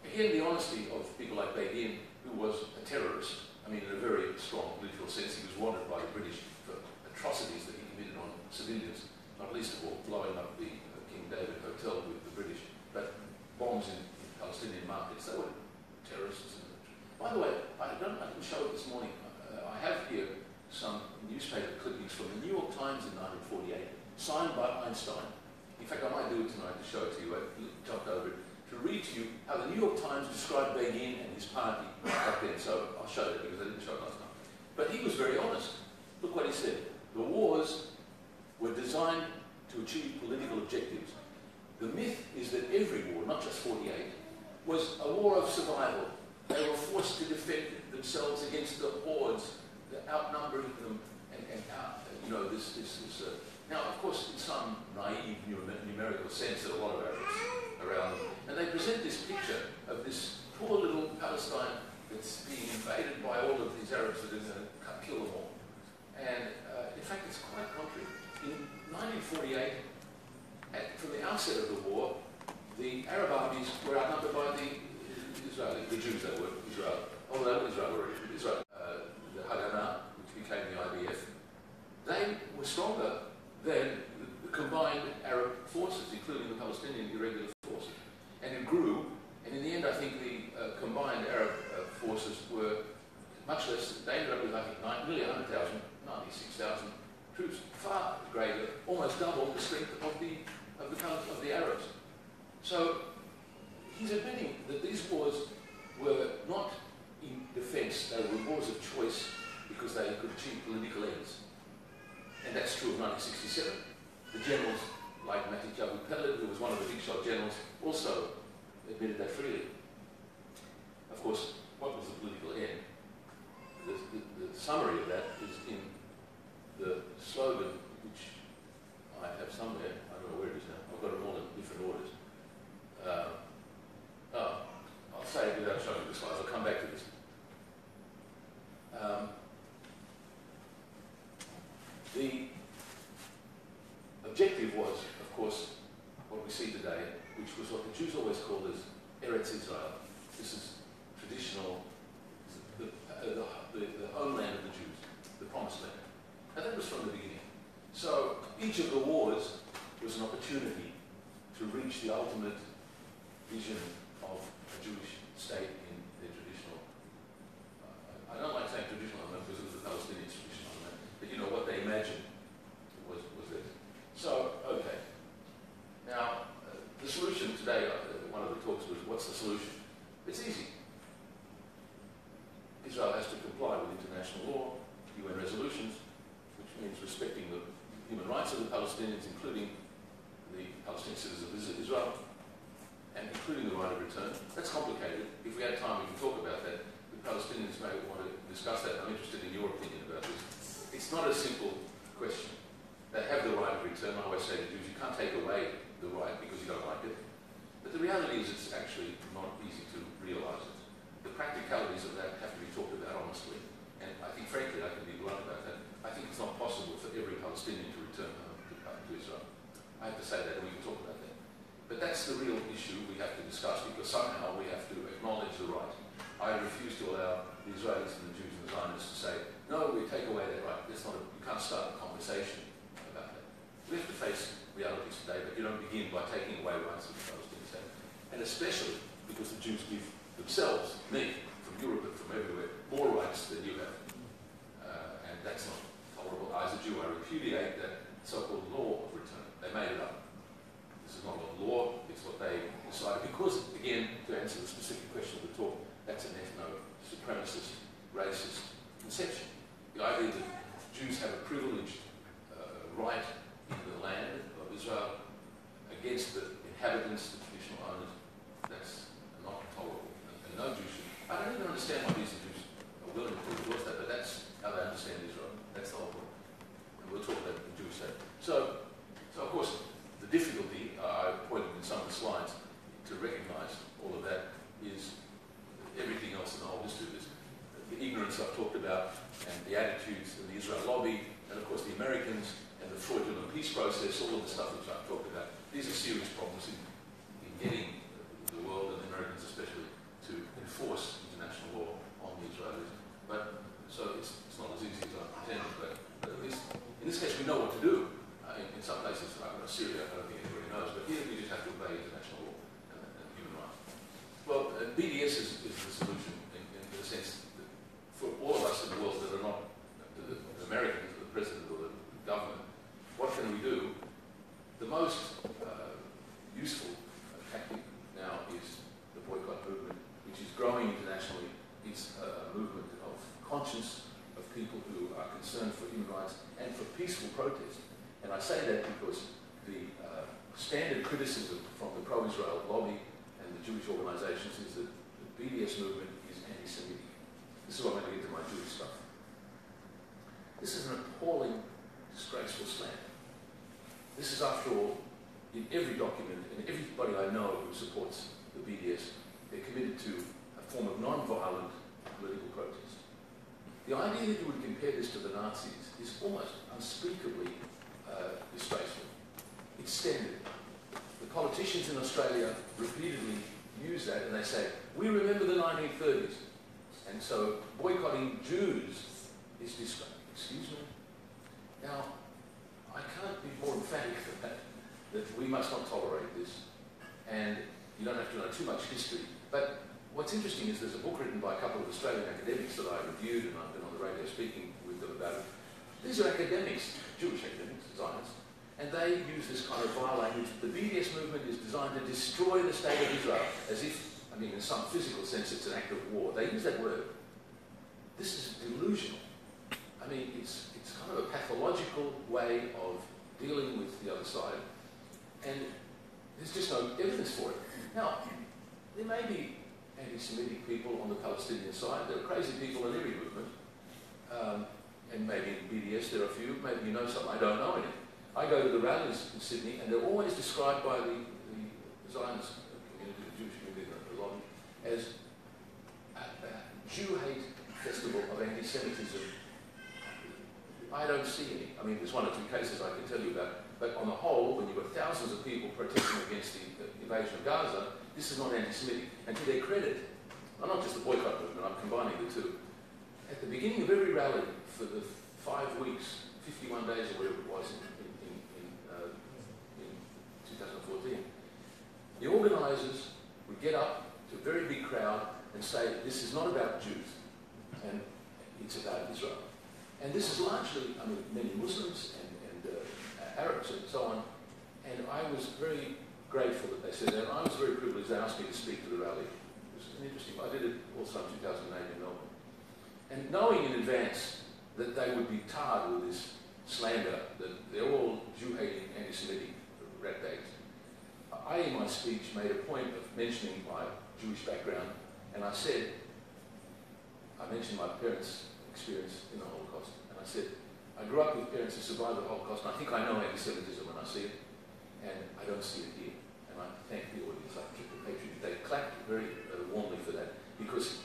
Again, the honesty of people like Begin, who was a terrorist. I mean, in a very strong literal sense, he was wanted by the British for atrocities that he committed on civilians, not least of all blowing up the King David Hotel with the British, but bombs in Palestinian markets. They were terrorists. By the way, I didn't show it this morning. I have here some newspaper clippings from the New York Times in 1948, signed by Einstein. In fact, I might do it tonight to show it to you. I jumped over it to read to you how the New York Times described Begin and his party back then. So I'll show that because I didn't show it last time. But he was very honest. Look what he said. The wars were designed to achieve political objectives. The myth is that every war, not just 48, was a war of survival. They were forced to defend themselves against the hordes, outnumbering them, and you know, this now, of course, in some naive numerical sense, there are a lot of Arabs around them, and they present this picture of this poor little Palestine that's being invaded by all of these Arabs that are going to kill them all. And in fact, it's quite contrary. In 1948, from the outset of the war, the Arab armies were outnumbered by the Jews that were Israel. Oh, they were Israel already. Israel, the Haganah, which became the IDF, they were stronger than the combined Arab forces, including the Palestinian irregular forces. And it grew, and in the end, I think the combined Arab forces were much less. They ended up with, I think, nearly 100,000, 96,000 troops, far greater, almost double the strength of the Arabs. So he's admitting that these wars were not in defense, they were wars of choice because they could achieve political ends. And that's true of 1967. The generals, like Mati Jabu Pellet, who was one of the big shot generals, also admitted that freely. Of course, what was the political end? The summary of that is in the slogan, which I have somewhere. I don't know where it is now. I've got them all in different orders. I'll say it without showing the slides. I'll come back to this. The objective was, of course, what we see today, which was what the Jews always called as Eretz Israel. This is traditional, the homeland of the Jews, the promised land. And that was from the beginning. So each of the wars was an opportunity to reach the ultimate vision of a Jewish state in their traditional, I don't like saying traditional homeland because it was the Palestinians' traditional homeland, but you know what they imagined was this. So, okay. Now, the solution today, one of the talks was, what's the solution? It's easy. Israel has to comply with international law, UN resolutions, discuss that. I'm interested in your opinion about this. It's not a simple question. They have the right to return. I always say to Jews, you can't take away the right because you don't like it. But the reality is it's actually not easy to realise it. The practicalities of that have to be talked about honestly. And I think, frankly, I can be blunt about that. I think it's not possible for every Palestinian to return home to Israel. I have to say that, and we can talk about that. But that's the real issue we have to discuss, because somehow we have to acknowledge the right. I refuse to allow the Israelis and the Jews and the Zionists to say, no, we take away that right. You can't start a conversation about that. We have to face realities today, but you don't begin by taking away rights of the Palestinians have. And especially because the Jews give themselves, me, from Europe and from everywhere, more rights than you have. And that's not tolerable. As a Jew, I repudiate that so-called law of return. They made it up. This is not a law, it's what they decided. Because, again, to answer the specific question of the talk, that's an ethno-supremacist, racist conception. The idea that Jews have a privileged right in the land of Israel against the inhabitants, the traditional owners, that's not tolerable. And no Jew should. I don't even understand why these Jews are willing to endorse that, but that's how they understand Israel. That's the whole point. And we'll talk about the Jewish state. So of course, the difficulty, I pointed in some of the slides, to recognise all of that is everything else in the whole history of this. The ignorance I've talked about, and the attitudes of the Israel lobby, and of course the Americans, and the fraudulent peace process, all of the stuff which I've talked about. These are serious problems in getting the world, and the Americans especially, to enforce international law on the Israelis. But, so it's not as easy as I pretended, but at least, in this case we know what to do. In some places, like Syria, I don't think anybody knows, but here we just have to obey international law and human rights. Well, BDS is the solution in the sense that for all of us in the world that are not the Americans, the president or the government, what can we do? The most useful tactic now is the boycott movement, which is growing internationally. It's a movement of conscience, of people who are concerned for human rights and for peaceful protest. And I say that because the standard criticism from the pro-Israel lobby and the Jewish organizations is that the BDS movement is anti-Semitic. This is what I'm going to get to my Jewish stuff. This is an appalling, disgraceful slander. This is, after all, in every document, and everybody I know who supports the BDS, they're committed to a form of non-violent political protest. The idea that you would compare this to the Nazis is almost unspeakably disgraceful. It's standard. The politicians in Australia repeatedly use that, and they say, we remember the 1930s. And so boycotting Jews is disgraceful. Excuse me? Now, I can't be more emphatic than that we must not tolerate this. And you don't have to know too much history. But what's interesting is there's a book written by a couple of Australian academics that I reviewed, and I've been on the radio speaking with them about it. These are academics, Jewish academics, Zionists, and they use this kind of vile language. The BDS movement is designed to destroy the state of Israel, as if, I mean, in some physical sense, it's an act of war. They use that word. This is delusional. I mean, it's kind of a pathological way of dealing with the other side, and there's just no evidence for it. Now, there may be anti-Semitic people on the Palestinian side. There are crazy people in every movement. And maybe in BDS there are a few, maybe you know some, I don't know any. I go to the rallies in Sydney, and they're always described by the Zionist community, the Jewish community, a lot, as a Jew-hate festival of anti-Semitism. I don't see any. I mean, there's one or two cases I can tell you about, but on the whole, when you've got thousands of people protesting against the invasion of Gaza, this is not anti-Semitic. And to their credit, well, not just the boycott movement, I'm combining the two. At the beginning of every rally for the 5 weeks, 51 days or whatever it was in 2014, the organisers would get up to a very big crowd and say, this is not about Jews, and it's about Israel. And this is largely, I mean, many Muslims and Arabs and so on, and I was very grateful that they said that. I was very privileged they asked me to speak to the rally. It was an interesting, I did it also in 2008 in Melbourne. And knowing in advance that they would be tarred with this slander, that they're all Jew-hating, anti-Semitic ratbags, I, in my speech, made a point of mentioning my Jewish background, and I said, I mentioned my parents experience in the Holocaust. And I said, I grew up with parents who survived the Holocaust, and I think I know anti-Semitism when I see it, and I don't see it here. And I thank the audience, I think the patriots, they clapped very warmly for that, because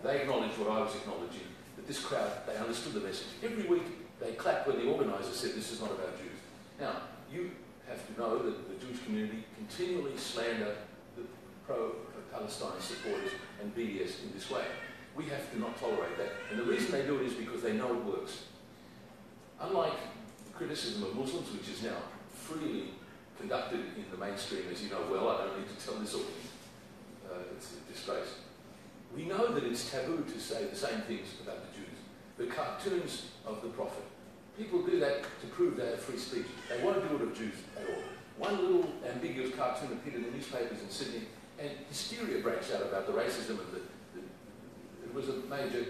they acknowledged what I was acknowledging, that this crowd, they understood the message. Every week they clapped when the organizer said, this is not about Jews. Now, you have to know that the Jewish community continually slander the pro-Palestine supporters and BDS in this way. We have to not tolerate that. And the reason they do it is because they know it works. Unlike the criticism of Muslims, which is now freely conducted in the mainstream, as you know well, I don't need to tell this audience, it's a disgrace. We know that it's taboo to say the same things about the Jews. The cartoons of the Prophet, people do that to prove they have free speech. They won't do it of Jews at all. One little ambiguous cartoon appeared in the newspapers in Sydney, and hysteria breaks out about the racism and it was a major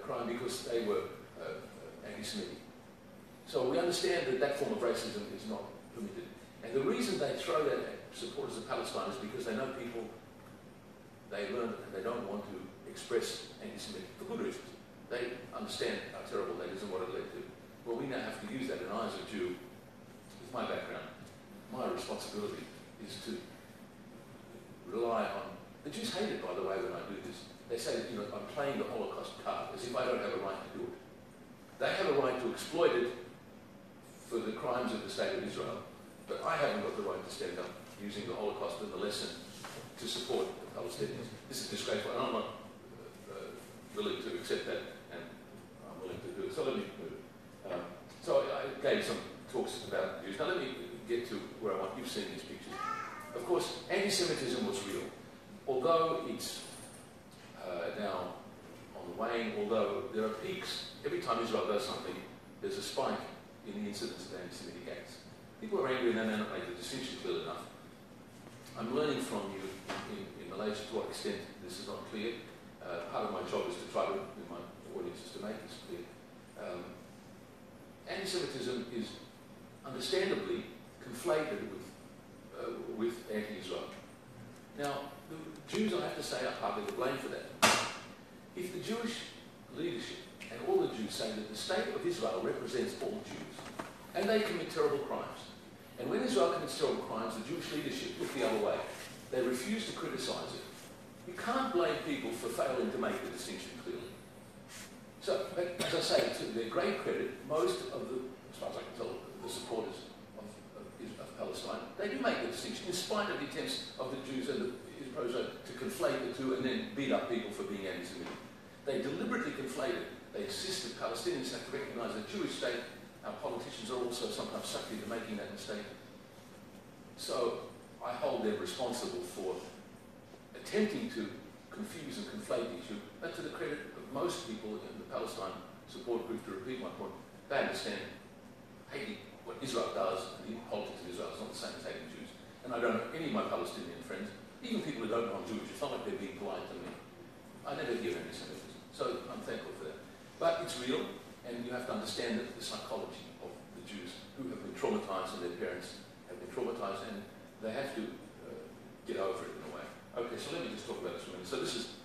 crime because they were anti-Semitic. So we understand that that form of racism is not permitted. And the reason they throw that at supporters of Palestine is because they know people, they learn and they don't want to express anti-Semitic for good reasons. They understand how terrible that is and what it led to. Well, we now have to use that, and I, as a Jew, with my background, my responsibility is to rely on... The Jews hate it, by the way, when I do this. They say that, you know, I'm playing the Holocaust card, as if I don't have a right to do it. They have a right to exploit it for the crimes of the State of Israel, but I haven't got the right to stand up using the Holocaust and the lesson to support the Palestinians. This is disgraceful, and I'm not willing to accept that, and I'm willing to do it. So let me move. So I gave some talks about Jews. Now let me get to where I want. You've seen these pictures. Of course, anti-Semitism was real, although it's now on the wane, although there are peaks. Every time Israel does something, there's a spike in the incidence of anti-Semitic acts. People are angry and they may not make the distinction clear enough. I'm learning from you in Malaysia to what extent this is not clear. Part of my job is to try to, with my audiences, to make this clear. Anti-Semitism is understandably conflated with anti-Israel. Now, the Jews, I have to say, are partly to blame for that. If the Jewish leadership and all the Jews say that the State of Israel represents all Jews, and they commit terrible crimes, and when Israel commits terrible crimes, the Jewish leadership look the other way. They refuse to criticize it. You can't blame people for failing to make the distinction clearly. So, as I say, to their great credit, most of the, as far as I can tell, the supporters of Palestine, they do make the distinction, in spite of the attempts of the Jews and the Israelis to conflate the two and then beat up people for being anti-Semitic. They deliberately conflate it. They insist that Palestinians have to recognize the Jewish state. Our politicians are also sometimes sucked into making that mistake. So I hold them responsible for attempting to confuse and conflate the issue, but to the credit of most people in the Palestine support group, to repeat my point, they understand hating what Israel does and the politics of Israel is not the same as hating Jews. And I don't know any of my Palestinian friends, even people who don't know I'm Jewish, it's not like they're being polite to me. I never hear anti-Semitism. So I'm thankful for that. But it's real, and you have to understand the psychology of the Jews who have been traumatized and their parents have been traumatized, and they have to get over it in a way. Okay, so let me just talk about this for a minute. So this is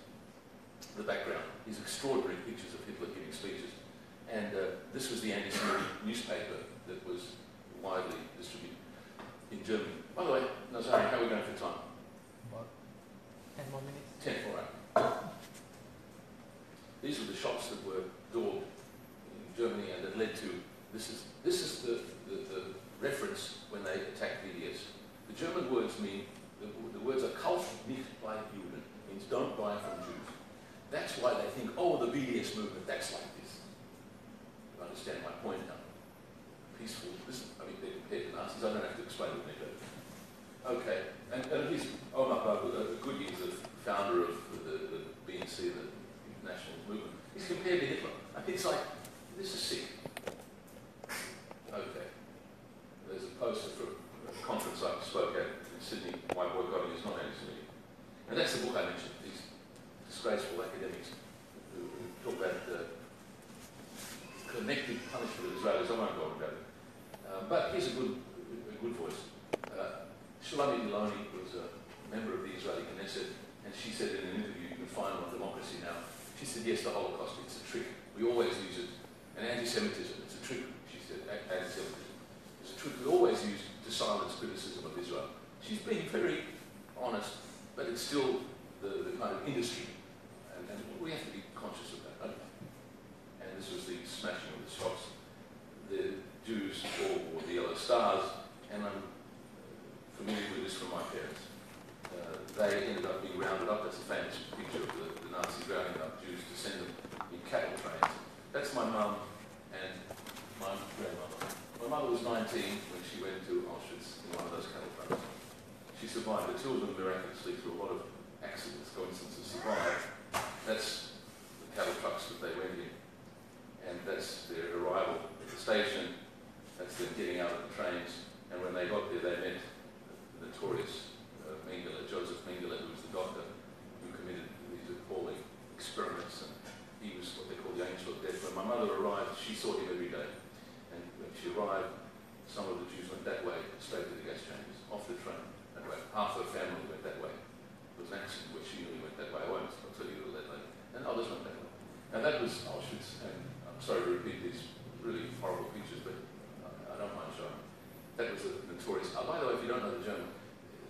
the background, these extraordinary pictures of Hitler giving speeches. And this was the anti-Semitic newspaper that was widely distributed in Germany. By the way, Nazari, how are we going for time? About 10 more minutes. 10, all right. These were the shops that were daubed in Germany and that led to, this is the reference when they attacked BDS. The German words mean, the words are Kauf nicht bei Juden, means don't buy from Jews. That's why they think, oh, the BDS movement, that's like this. You understand my point now? Peaceful, I mean, they're compared to Nazis, I don't have to explain what they do. Okay, and here's Omar Goodyear, the founder of the BNC, the nationalist movement. He's compared to Hitler. I think it's like, this is sick. Okay. There's a poster from a conference I spoke at in Sydney, Why Boycotting is Not Anti-Semitic. And that's the book I mentioned, these disgraceful academics who talk about collective punishment of Israelis. I won't go on about it. But here's a good voice. Shulamit Iloni was a member of the Israeli Knesset, and she said in an interview, you can find on Democracy Now!, she said, yes, the Holocaust, it's a trick. We always use it. And anti-Semitism, it's a trick, she said, anti-Semitism. It's a trick we always use to silence criticism of Israel. She's being very honest, but it's still the kind of industry. And we have to be conscious of that, don't we? And this was the smashing of the shops. The Jews all wore the yellow stars, and I'm familiar with this from my parents. They ended up being rounded up. That's a famous picture of the Nazis rounding up Jews to send them in cattle trains. That's my mum and my grandmother. My mother was 19 when she went to Auschwitz in one of those cattle trains. She survived. The two of them miraculously, through a lot of accidents, coincidences, survived. That's the cattle trucks that they went in. And that's their arrival at the station. That's them getting out of the trains. And when they got there, they met the notorious Mengele, Joseph Mengele, who was the doctor who committed these appalling experiments. And he was what they call the angel of death. When my mother arrived, she saw him every day. And when she arrived, some of the Jews went that way, straight to the gas chambers, off the train, that way. Half her family went that way. There was an accident where she nearly went that way. I'll tell you that later. And others went that way. And that was Auschwitz. And I'm sorry to repeat these really horrible pictures, but I don't mind showing. That was a notorious. By the way, if you don't know the German,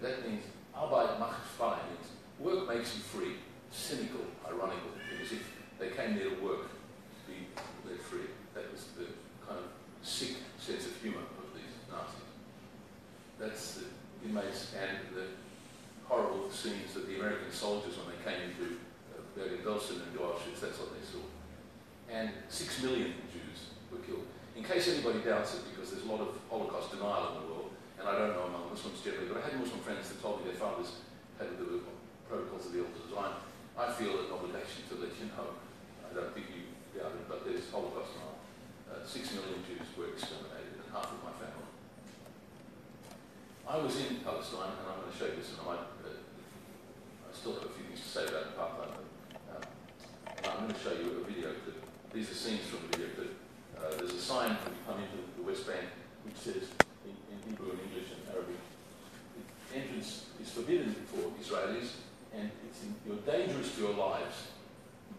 that means Arbeit macht frei, means work makes you free. Cynical, ironical, because if they came there to work, to be let free. That was the kind of sick sense of humour of these Nazis. That's the inmates and the horrible scenes that the American soldiers, when they came into Bergen-Belsen and Auschwitz, that's what they saw. And 6 million Jews were killed. In case anybody doubts it, because there's a lot of Holocaust denial in the world, and I don't know among Muslims generally, but I had Muslim friends that told me their fathers had the protocols of the Elders of Zion. I feel an obligation to let you know. I don't think you doubt it, but there's Holocaust denial. 6 million Jews were exterminated, and half of my family. I was in Palestine, and I'm going to show you this, and I still have a few things to say about apartheid. And I'm going to show you a video clip. These are scenes from the video clip. There's a sign when you come into the West Bank which says, in Hebrew and English and Arabic, the entrance is forbidden for Israelis, and you're dangerous to your lives.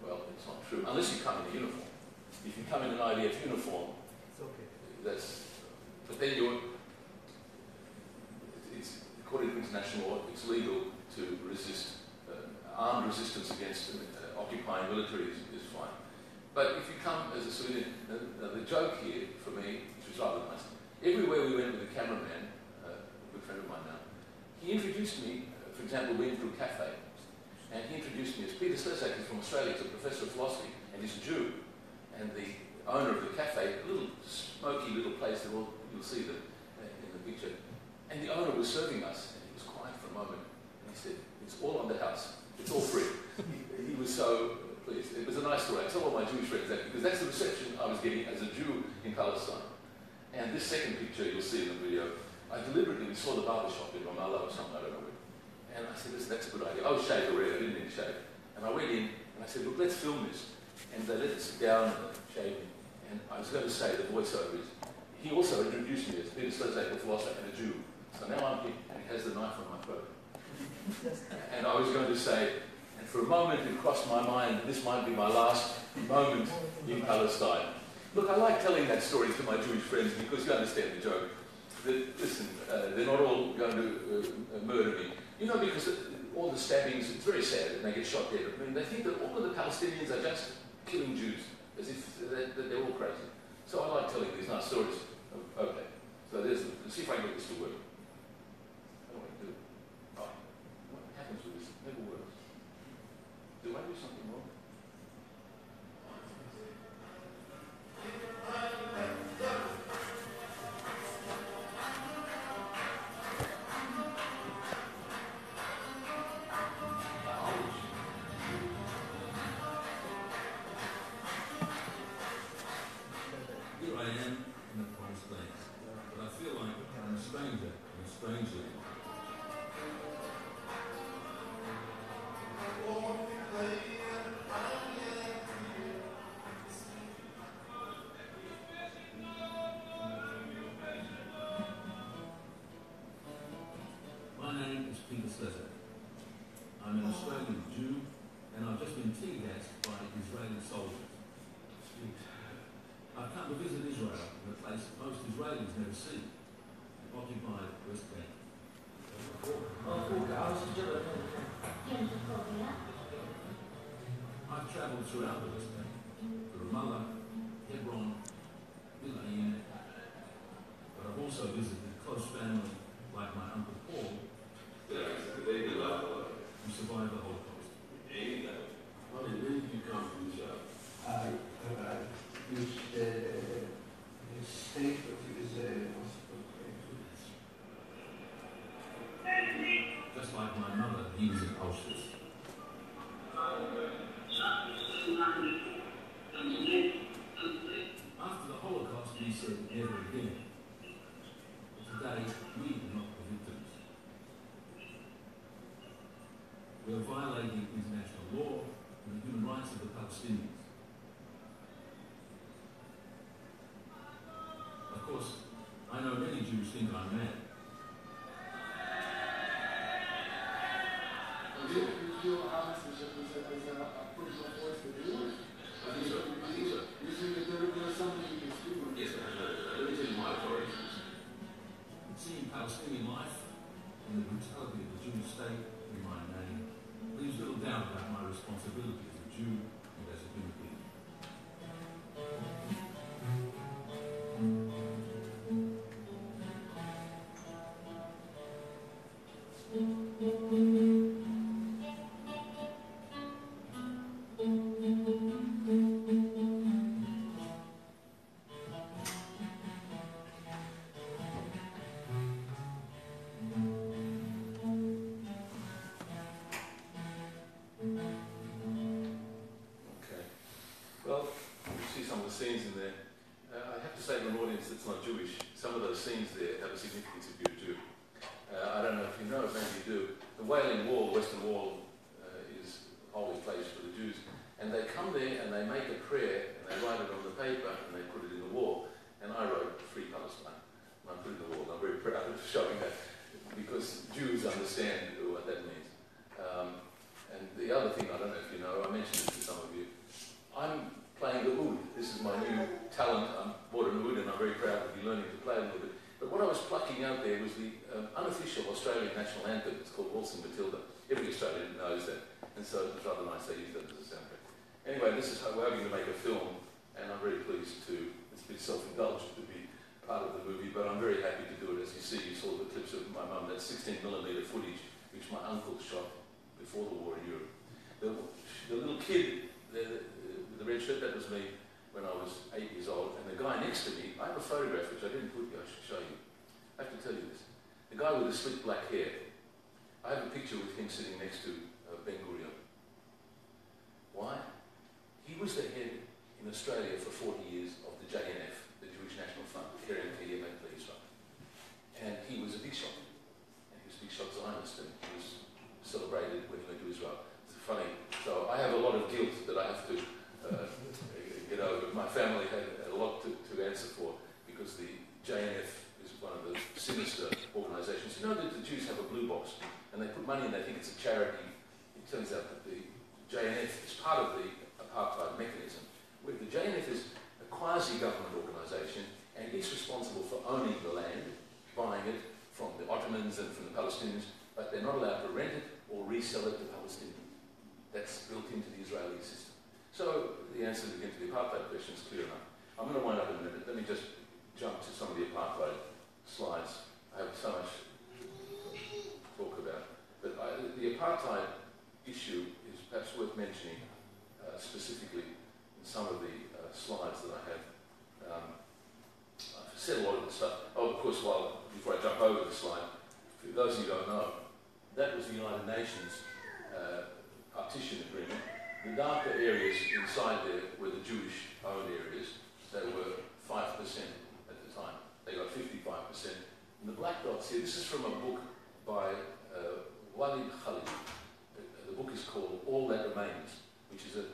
Well, it's not true, unless you come in a uniform. If you come in an IDF uniform, it's okay. But then it's according to international law, it's legal to resist. Armed resistance against occupying military is fine. But if you come as a civilian, the joke here for me, which was rather nice, everywhere we went with a cameraman, a good friend of mine now, he introduced me, for example, we went through a cafe, and he introduced me as Peter Slezak, who's from Australia, he's a professor of philosophy, and he's a Jew. And the owner of the cafe, a little smoky little place, you'll see them in the picture, and the owner was serving us, and he was quiet for a moment, and he said, it's all on the house, it's all free. He was so pleased. It was a nice story. I tell all my Jewish friends that, because that's the reception I was getting as a Jew in Palestine. And this second picture you'll see in the video, I deliberately saw the barber shop in Ramallah or something, I don't know where. And I said, listen, that's a good idea. I was shaved already, I didn't need to shave. And I went in and I said, look, let's film this. And they let us sit down and shave me. And I was going to say, the voiceover is, he also introduced me as Peter Slezak, a philosopher and a Jew. So now I'm here, and he has the knife on my throat. And I was going to say, and for a moment it crossed my mind that this might be my last moment in Palestine. Look, I like telling that story to my Jewish friends because you understand the joke. That, listen, they're not all going to murder me. You know, because all the stabbings, it's very sad and they get shot dead. I mean, they think that all of the Palestinians are just killing Jews, as if they're all crazy. So I like telling these nice stories. Okay, so let's see if I can get this to work. How do I do it? Oh, what happens with this? It never works. Do I do something wrong? Here I am in a foreign place, but I feel like I'm a stranger. Israelis never seen. It occupied West Bank. I've travelled throughout the West Bank, to Ramallah, Hebron, Bilayim, but I've also visited close family like my Uncle Paul, who survived the Holocaust. Where did you come from, Israel? I used the state of Israel. Just like my mother, he was in Auschwitz. After the Holocaust, he said never again. But today, we are not the victims. We are violating international law and the human rights of the Palestinians. Of course, I know many Jews think I'm mad. Do you feel obviously as a political force to do it? I think so. You think that there's something you can do? Yes, let me tell you my authorities. Seeing Palestinian life and the brutality of the Jewish state in my name leaves little doubt about my responsibility as a Jew and as a human being. Scenes in there. I have to say to an audience that's not Jewish, some of those scenes there have a significance if you're a Jew. I don't know if you know, maybe you do. The Wailing Wall, Western Wall, is a holy place for the Jews. And they come there and they make a prayer and they write it on the paper and they put it in the wall. And I wrote Free Palestine. And I put it in the wall. I'm very proud of showing that because Jews understand what that means. And the other thing, I don't know if you know, I mentioned it to some of you, I'm playing the oud. This is my new talent. I bought an oud and I'm very proud to be learning to play a little bit. But what I was plucking out there was the unofficial Australian national anthem. It's called Waltzing Matilda. Every Australian knows that. And so it was rather nice they used that as a soundtrack. Anyway, this is how we're hoping to make a film, and I'm very pleased to, it's a bit self-indulgent to be part of the movie, but I'm very happy to do it. As you see, you saw the clips of my mum, that 16mm footage, which my uncle shot before the war in Europe. The little kid, the red shirt, that was me when I was 8 years old, and the guy next to me, I have a photograph which I didn't put here, I should show you. I have to tell you this. The guy with the slick black hair, I have a picture with him sitting next to Ben Gurion. Why? He was the head in Australia for 40 years of the JNF, the Jewish National Front, Israel. And he was a big shot. And he was a big shot Zionist, and he was celebrated when he went to Israel. It's funny. So I have a lot of guilt that I have to get over. My family had a lot to answer for because the JNF is one of the sinister organisations. You know that the Jews have a blue box and they put money and they think it's a charity. It turns out that the JNF is part of the apartheid mechanism, where the JNF is a quasi-government organisation and it's responsible for owning the land, buying it from the Ottomans and from the Palestinians, but they're not allowed to rent it or resell it to Palestinians. That's built into the Israeli system. So the answer again to the apartheid question is clear enough. I'm going to wind up in a minute. Let me just jump to some of the apartheid slides. I have so much to talk about. But the apartheid issue is perhaps worth mentioning specifically in some of the slides that I have. I've said a lot of the stuff. Oh, of course, before I jump over the slide, for those of you who don't know, that was the United Nations partition agreement. The darker areas inside there were the Jewish-owned areas. They were 5% at the time. They got 55%. And the black dots here, this is from a book by Walid Khalid. The book is called All That Remains, which is an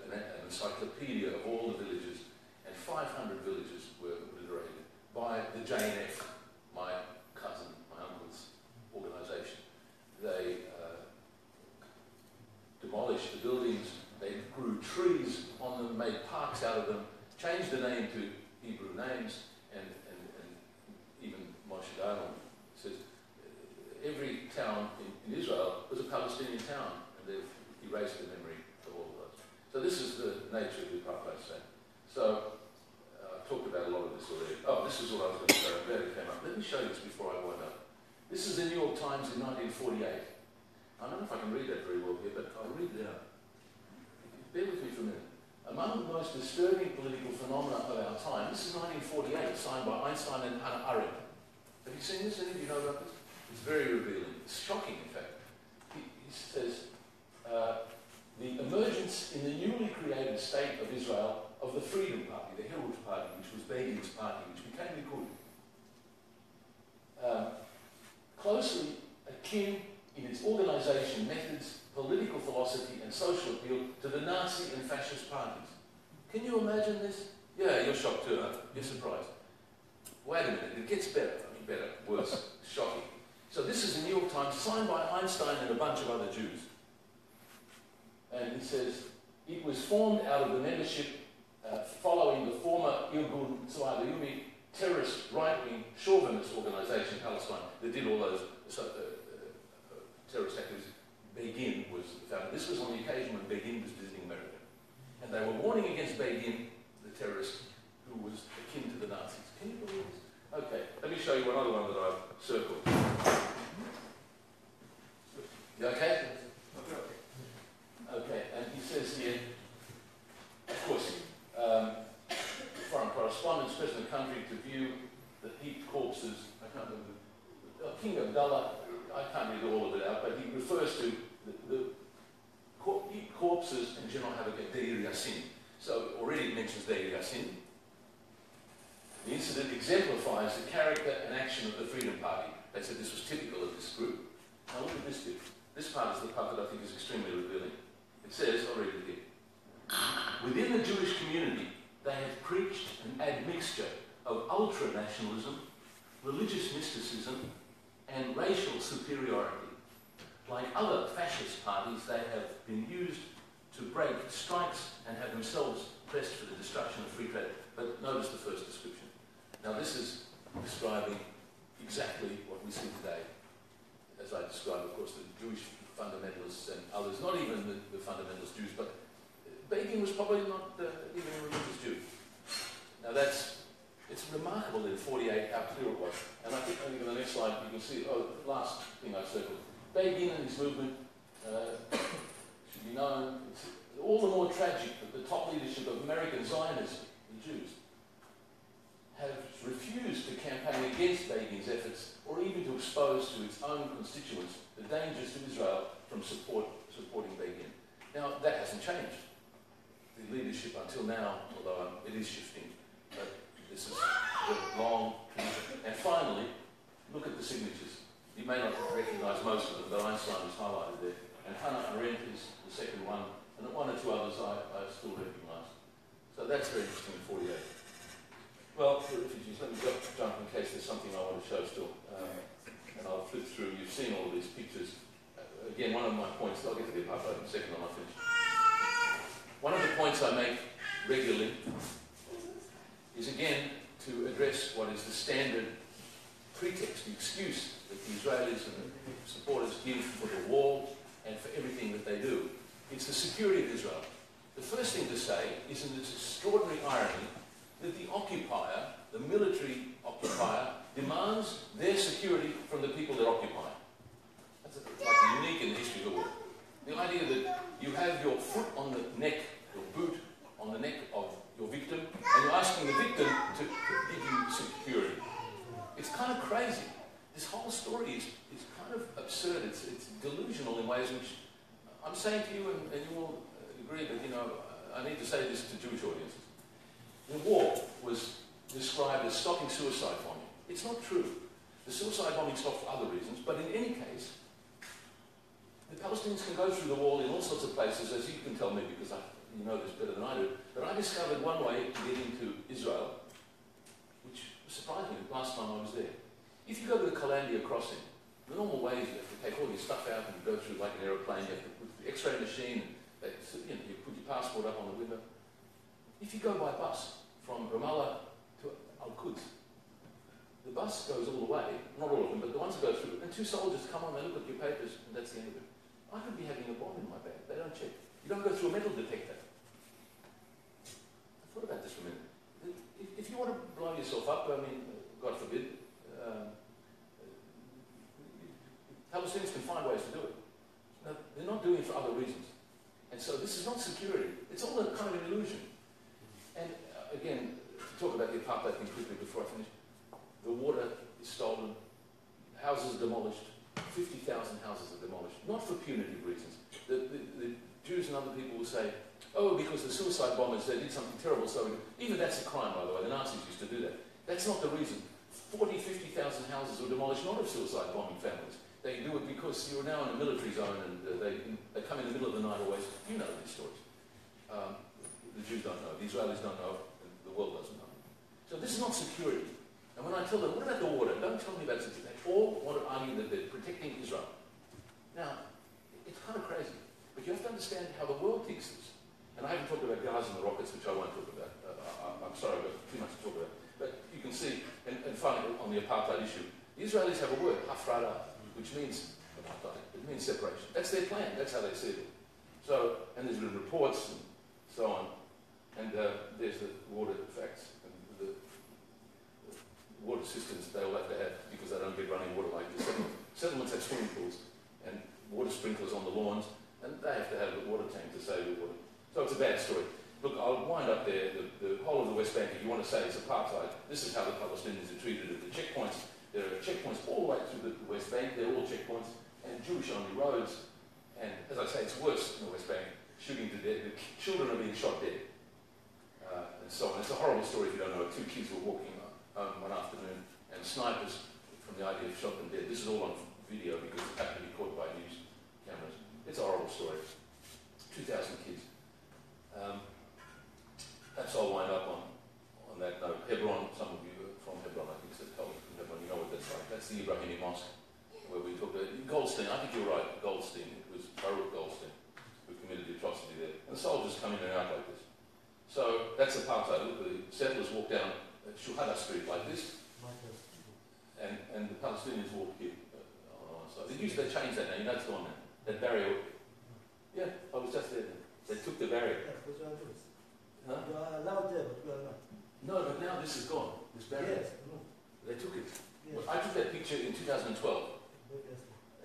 encyclopedia of all the villages. And 500 villages were obliterated by the JNF, my cousin, my uncle's organisation. They demolished the buildings, they grew trees on them, made parks out of them, changed the name to Hebrew names, and Moshe Dayan, says every town in Israel was a Palestinian town, and they've erased the memory of all of those. So this is the nature of the Apartheid State. So I've talked about a lot of this already. Oh, this is what I was going to say. I'm glad it came up. Let me show you this before I wind up. This is the New York Times in 1948. I don't know if I can read that very well here, but I'll read it out. Bear with me for a minute. Among the most disturbing political phenomena of our time, this is 1948, signed by Einstein and Hannah Arendt. Have you seen this? Any of you know about this? It's very revealing. It's shocking, in fact. He says, the emergence in the newly created state of Israel of the Freedom Party, the Herald Party, which was Begin's party, which became Likud, closely akin in its organisation, methods, political philosophy and social appeal to the Nazi and fascist parties. Can you imagine this? Yeah, you're shocked too, huh? You're surprised. Wait a minute, it gets better. I mean, better, worse, shocking. So this is the New York Times, signed by Einstein and a bunch of other Jews. And he says, it was formed out of the membership following the former Irgun Tzva'ayumi terrorist right-wing chauvinist organisation in Palestine that did all those terrorist activities. Begin was founded. This was on the occasion when Begin was visiting America. And they were warning against Begin, the terrorist, who was akin to the Nazis. Can you believe this? Okay, let me show you another one that I've circled. You okay? Okay, and he says here, of course, foreign correspondents present the country to view the heaped corpses. I can't remember. King Abdullah, I can't read all of it out, but he refers to the heaped corpses and General Havoc at Deir Yassin. So already it mentions Deir Yassin. The incident exemplifies the character and action of the Freedom Party. They said this was typical of this group. Now look at this bit. This part is the part that I think is extremely revealing. It says, I'll read it here. Within the Jewish community, they have preached an admixture of ultra-nationalism, religious mysticism, and racial superiority. Like other fascist parties, they have been used to break strikes and have themselves pressed for the destruction of free trade. But notice the first description. Now this is describing exactly what we see today. As I described, of course, the Jewish fundamentalists and others, not even the fundamentalist Jews, but Begin was probably not even a religious Jew. Now it's remarkable in 48 how clear it was. And I think maybe on the next slide you can see, the last thing I circled. Begin and his movement should be known. It's all the more tragic that the top leadership of American Zionism, the Jews, have refused to campaign against Begin's efforts or even to expose to its own constituents the dangers to Israel from supporting Begin. Now, that hasn't changed. The leadership until now, although it is shifting, but this is a long tradition. And finally, look at the signatures. You may not recognise most of them, but Einstein is highlighted there. And Hannah Arendt is the second one, and one or two others I still recognise. So that's very interesting in 48. Well, for refugees, let me jump in case there's something I want to show still. And I'll flip through. You've seen all of these pictures. Again, one of my points, I'll get to the apartheid in a second when I finish. One of the points I make regularly is, again, to address what is the standard pretext, the excuse that the Israelis and the supporters give for the wall and for everything that they do. It's the security of Israel. The first thing to say is in this extraordinary irony that the occupier, the military occupier, demands their security from the people they're occupying. That's like unique in the history of the world. The idea that you have your foot on the neck, your boot on the neck of your victim, and you're asking the victim to give you security. It's kind of crazy. This whole story is kind of absurd. It's delusional in ways which I'm saying to you, and you will agree that, you know, I need to say this to Jewish audiences. The war was described as stopping suicide bombing. It's not true. The suicide bombing stopped for other reasons, but in any case, the Palestinians can go through the wall in all sorts of places, as you can tell me, because you know this better than I do, but I discovered one way to get into Israel, which surprised me the last time I was there. If you go to the Calandia crossing, the normal way is you have to take all your stuff out and you go through like an aeroplane, you have to put the x-ray machine, you put your passport up on the window. If you go by bus from Ramallah to Al-Quds, the bus goes all the way, not all of them, but the ones that go through, and two soldiers come on, they look at your papers, and that's the end of it. I could be having a bomb in my bag. They don't check. You don't go through a metal detector. I thought about this for a minute. If you want to blow yourself up, I mean, God forbid, Palestinians can find ways to do it. No, they're not doing it for other reasons. And so this is not security. It's all a kind of an illusion. And again, to talk about the apartheid thing quickly before I finish, the water is stolen, houses are demolished, 50,000 houses are demolished, not for punitive reasons. The Jews and other people will say, oh, because the suicide bombers, they did something terrible, so even that's a crime, by the way. The Nazis used to do that. That's not the reason. 40,000, 50,000 houses were demolished, not of suicide bombing families. They do it because you're now in a military zone and they come in the middle of the night always. You know these stories. The Jews don't know, the Israelis don't know, and the world doesn't know. So this is not security. And when I tell them, what about the water? Don't tell me about security. They all want to argue that they're protecting Israel. Now, it's kind of crazy. But you have to understand how the world thinks this. And I haven't talked about Gaza and the rockets, which I won't talk about. I'm sorry, but too much to talk about. But you can see, and finally, on the apartheid issue, the Israelis have a word, hafrada, which means apartheid. It means separation. That's their plan. That's how they see it. So, and there's been reports and so on. And there's the water facts. And the water systems they all have to have because they don't get running water like the settlements. Settlements have swimming pools and water sprinklers on the lawns, and they have to have a water tank to save the water. So it's a bad story. Look, I'll wind up there. The whole of the West Bank, if you want to say it's apartheid, this is how the Palestinians are treated at the checkpoints. There are checkpoints all the way through the West Bank. They're all checkpoints and Jewish-only roads. And as I say, it's worse in the West Bank. Shooting to death. The children are being shot dead. And so on. It's a horrible story if you don't know it. Two kids were walking home one afternoon and snipers from the IDF shot them dead. This is all on video because it happened to be caught by news cameras. It's a horrible story. 2,000 kids. Perhaps I'll wind up on that note. Hebron, some of you are from Hebron, I think, said Hebron, you know what that's like. That's the Ibrahimi Mosque, where we talked about Goldstein. I think you're right, Goldstein. It was Baruch Goldstein who committed the atrocity there. And the soldiers come in and out like this. So that's apartheid. Look, the settlers walk down Shuhada Street like this, and the Palestinians walk here on one side. They changed that now. You know it's gone now. That barrier. Yeah, I was just there. They took the barrier. Huh? You are allowed there, but you are not. No, but now this is gone. This barrier. Yes. No. They took it. Yes. Well, I took that picture in 2012.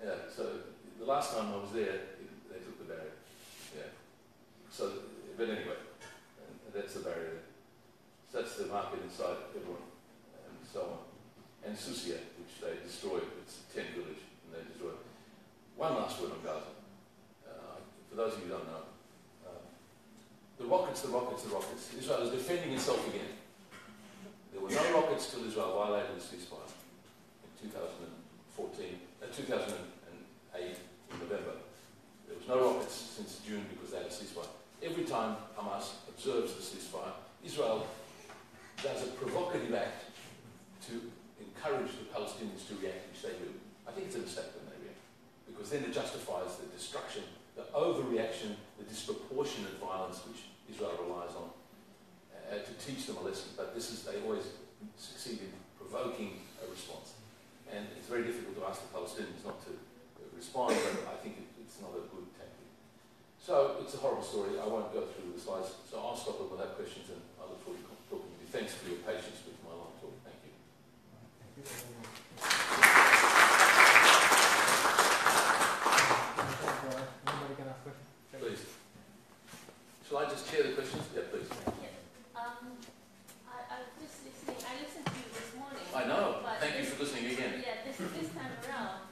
Yeah, so the last time I was there, they took the barrier. Yeah. So, but anyway, that's the barrier. So that's the market inside Hebron, and so on. And Susia, which they destroyed. It's a tent village, and they destroyed. One last word on Gaza. For those of you who don't know, the rockets. Israel is defending itself again. There were no rockets till Israel violated the ceasefire in 2008 in November. There was no rockets since June because they had a ceasefire. Every time Hamas observes the ceasefire, Israel does a provocative act to encourage the Palestinians to react, which they do. I think it's a mistake when they react, because then it justifies the destruction, the overreaction, the disproportionate violence which Israel relies on to teach them a lesson. But they always succeed in provoking a response. And it's very difficult to ask the Palestinians not to respond, but I think it's not a good tactic. So it's a horrible story. I won't go through the slides, so I'll stop and we'll have questions, and I look forward to talking to you. Thanks for your patience with my long talk. Thank you. Thank you very much. Anybody can ask questions? Please. Shall I just chair the questions? Yeah, please. Yeah. I was just listening. I listened to you this morning. I know. Thank you for listening again. Yeah, this time around,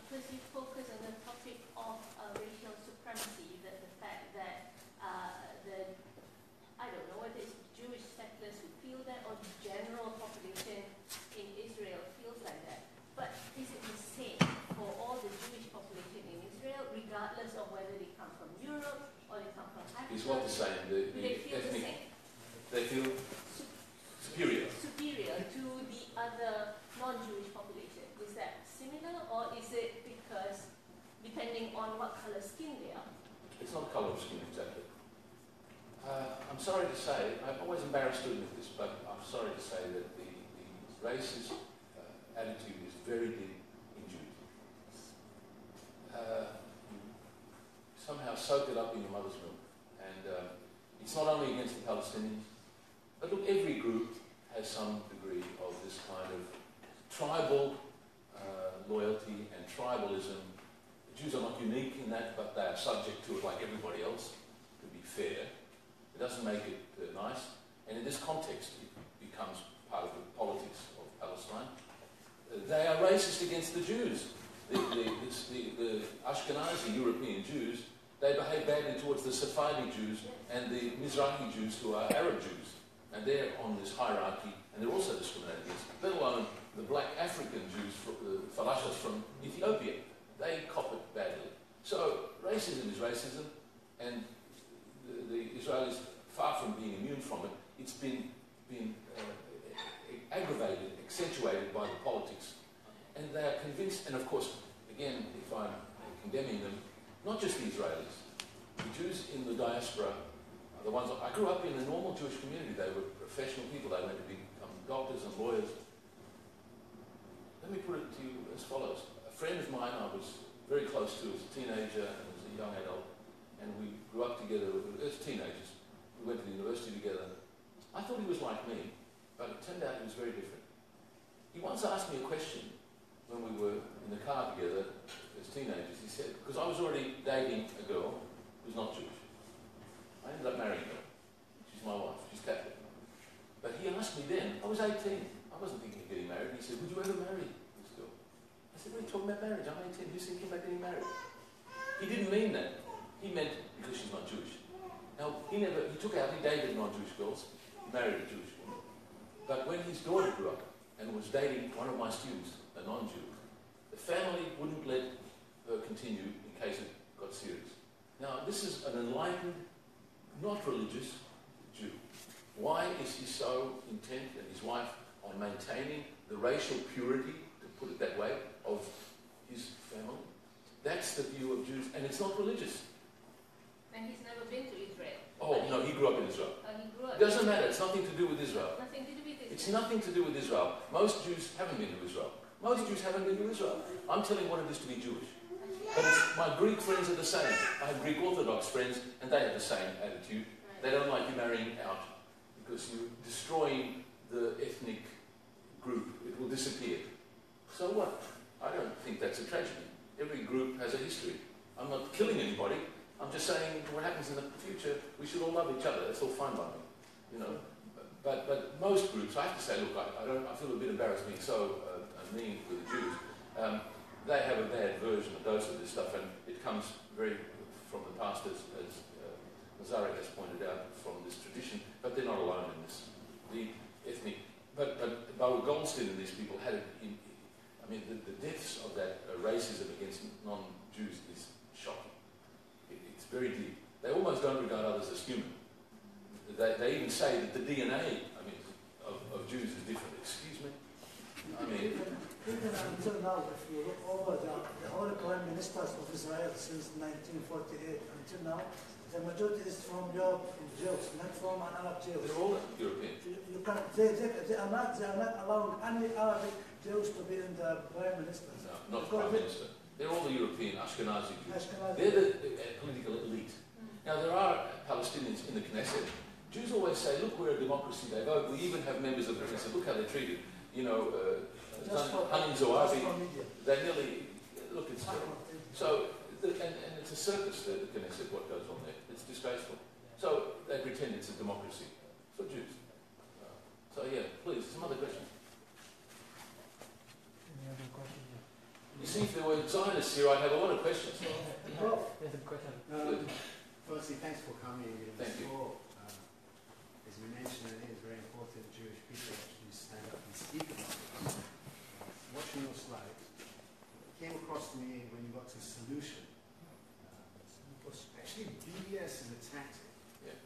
because you focus on the topic of racial supremacy, the fact that I don't know whether it's Jewish settlers who feel that or the general population in Israel feels like that. But is it the same for all the Jewish population in Israel, regardless of whether they come from Europe or they come from Africa? It's what the same. Do they feel the same? They feel superior. Superior to the other non-Jewish population. Is that similar, or is it because, depending on what color skin they are? It's not colour of skin exactly. I'm sorry to say, I'm always embarrassed to admit this, but I'm sorry to say that the races attitude is very deep in Jews. Somehow soak it up in your mother's milk. And it's not only against the Palestinians, but look, every group has some degree of this kind of tribal loyalty and tribalism. The Jews are not unique in that, but they are subject to it like everybody else, to be fair. It doesn't make it nice. And in this context, it becomes part of the politics of Palestine. They are racist against the Jews. The Ashkenazi European Jews, they behave badly towards the Sephardi Jews and the Mizrahi Jews who are Arab Jews. And they're on this hierarchy, and they're also discriminated against, let alone the black African Jews, falashas from Ethiopia. They cop it badly. So racism is racism, and the Israelis, far from being immune from it, it's been aggravated, accentuated by the politics. And they are convinced, and of course, again, if I'm condemning them, not just the Israelis, the Jews in the diaspora are the ones. I grew up in a normal Jewish community. They were professional people. They went to become doctors and lawyers. Let me put it to you as follows. A friend of mine I was very close to as a teenager and as a young adult, and we grew up together as teenagers. We went to the university together. I thought he was like me, but it turned out he was very different. He once asked me a question when we were in the car together as teenagers. He said, because I was already dating a girl who's not Jewish. I ended up marrying her. She's my wife. She's Catholic. But he asked me then, I was 18. I wasn't thinking of getting married. He said, would you ever marry this girl? I said, what are you talking about marriage? I'm 18. Who's thinking about getting married? He didn't mean that. He meant because she's not Jewish. Now, he dated non-Jewish girls. He married a Jewish woman. But when his daughter grew up and was dating one of my students, a non-Jew, the family wouldn't let her continue in case it got serious. Now, this is an enlightened, not religious Jew. Why is he so intent, and his wife, on maintaining the racial purity, to put it that way, of his family? That's the view of Jews, and it's not religious. And he's never been to Israel. Oh, no, he grew up in Israel. He grew up. It doesn't matter, it's nothing to do with Israel. Nothing to do with Israel. It's nothing to do with Israel. Most Jews haven't been to Israel. Most Jews haven't been to Israel. I'm telling what it is to be Jewish. But my Greek friends are the same. I have Greek Orthodox friends, and they have the same attitude. They don't like you marrying out because you're destroying the ethnic group. It will disappear. So what? I don't think that's a tragedy. Every group has a history. I'm not killing anybody. I'm just saying what happens in the future, we should all love each other. That's all fine by me. You know. But most groups, I have to say, look, I feel a bit embarrassed being so mean with the Jews. They have a bad version, a dose of this stuff, and it comes very from the past, as Nazarek has pointed out, from this tradition, but they're not alone in this. The ethnic, but Baruch Goldstein and these people had it in, I mean, the depths of that racism against non-Jews is shocking. It's very deep. They almost don't regard others as human. They even say that the DNA, of Jews is different. Excuse me? I mean... Even until now, if you look over the whole prime ministers of Israel since 1948 until now, the majority is from Europe, from Jews, not from an Arab Jew. They're all European. They are not allowing any Arabic Jews to be in the prime minister. No, not prime minister. They're all the European Ashkenazi Jews. They're the political elite. Now, there are Palestinians in the Knesset. Jews always say, look, we're a democracy. They vote. We even have members of the Knesset. Look how they're treated. You know, Hanin Zoabi, they nearly, look, it's terrible. So, and it's a circus, the Knesset, what goes on there. It's disgraceful. So, they pretend it's a democracy for Jews. So, yeah, please, some other questions. Any other questions? You see, if there were Zionists here, I'd have a lot of questions. There's a question. Firstly, thanks for coming. Thank you. As you mentioned, it is very important Jewish people actually stand up and speak about this. Watching your slides, it came across to me when you got to solution. Actually, BDS is a tactic. Yeah.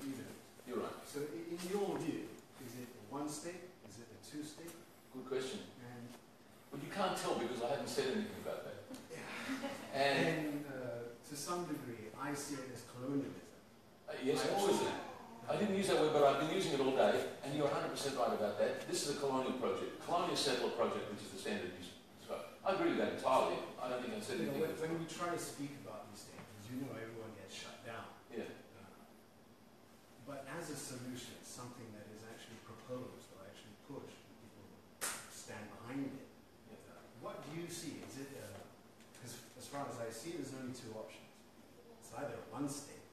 You know. You're right. So, in your view, is it a one-state? Is it a two-state? Good question. And Well, you can't tell because I haven't said anything about that. yeah. And to some degree, I see it as colonialism. yes, I absolutely. also I didn't use that word, but I've been using it all day, and you're 100% right about that. This is a colonial project, colonial settler project, which is the standard use. So I agree with that entirely. I don't think I said anything. When we try to speak about these things, as you know, everyone gets shut down. Yeah. But as a solution, something that is actually proposed or actually pushed, people stand behind it. What do you see? Is it, because as far as I see, there's only two options. It's either one state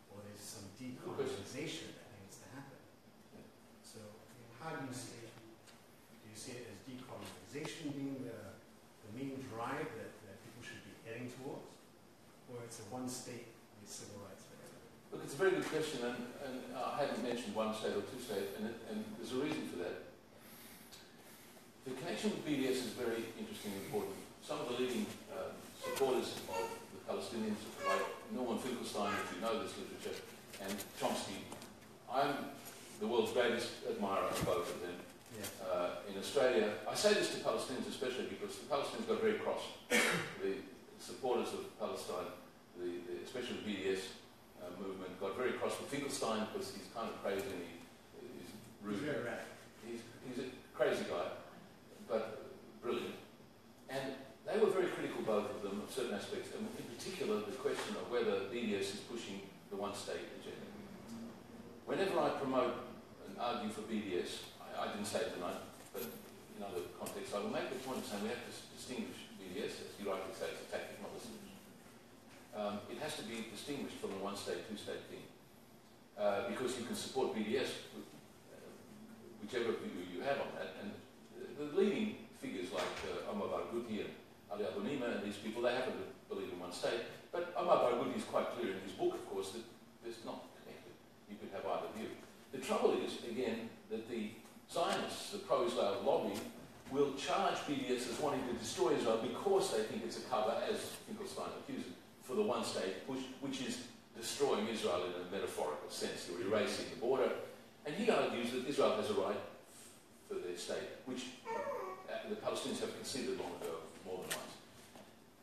or there's some decolonization that needs to happen. So how do you see it? Do you see it as decolonization being the main drive that people should be heading towards? Or it's a one state with civil rights? Look, it's a very good question, and I hadn't mentioned one state or two states, and there's a reason for that. The connection with BDS is very interesting and important. Some of the leading supporters of the Palestinians, like Norman Finkelstein, if you know this literature, and Chomsky, I'm the world's greatest admirer of both of them. Yes. In Australia, I say this to Palestinians especially because the Palestinians got very cross. The supporters of Palestine, especially the BDS movement, got very cross with Finkelstein because he's kind of crazy and he's rude. He's very radical. He's a crazy guy, but brilliant. And they were very critical, both of them, of certain aspects, and in particular the question of whether BDS is pushing the one-state agenda. Whenever I promote and argue for BDS, I didn't say it tonight, but in other contexts, I will make the point of saying we have to distinguish BDS, as you rightly say, it's a tactic, not a solution. It has to be distinguished from the one-state, two-state thing. Because you can support BDS with whichever view you have on that, and the leading figures like Omar Barghouti and Ali Abunimah and these people, they happen to believe in one state, but Omar Barghouti is quite clear in his book, of course, that it's not connected. You could have either view. The trouble is, again, that the Zionists, the pro-Israel lobby, will charge BDS as wanting to destroy Israel because they think it's a cover, as Finkelstein accuses, for the one-state push, which is destroying Israel in a metaphorical sense. You're erasing the border. And he argues that Israel has a right for their state, which the Palestinians have conceded long ago, more than once.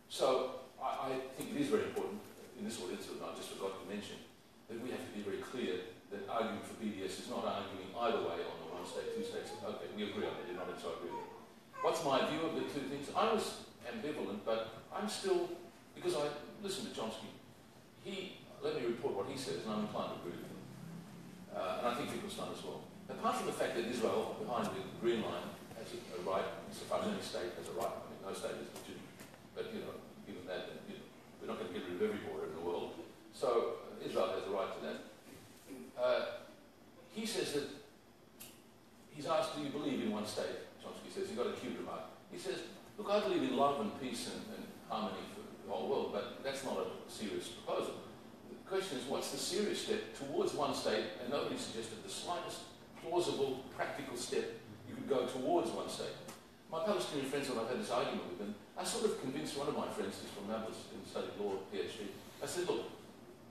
So I think it is very important in this audience, and I just forgot to mention, that we have to be very clear that arguing for BDS is not arguing either way on the one-state, two-state. Okay, we agree on it, you're not so agree. What's my view of the two things? I was ambivalent, but I'm still, because I listened to Chomsky, let me report what he says, and I'm inclined to agree with him. And I think Finkelstein as well. Apart from the fact that Israel, behind the green line, has a right, so far as any state has a right, I mean, no state is legitimate, but, given that, we're not going to get rid of every border in the world. So Israel has a right to that. He says that, he's asked, do you believe in one state? Chomsky says, he got a cute remark. He says, look, I believe in love and peace and harmony for the whole world, but that's not a serious proposal. The question is, what's the serious step towards one state? And nobody suggested the slightest plausible, practical step you could go towards one state. My Palestinian friends, when I've had this argument with them, I sort of convinced one of my friends, who's from Nablus, and studied law, PhD. I said, look,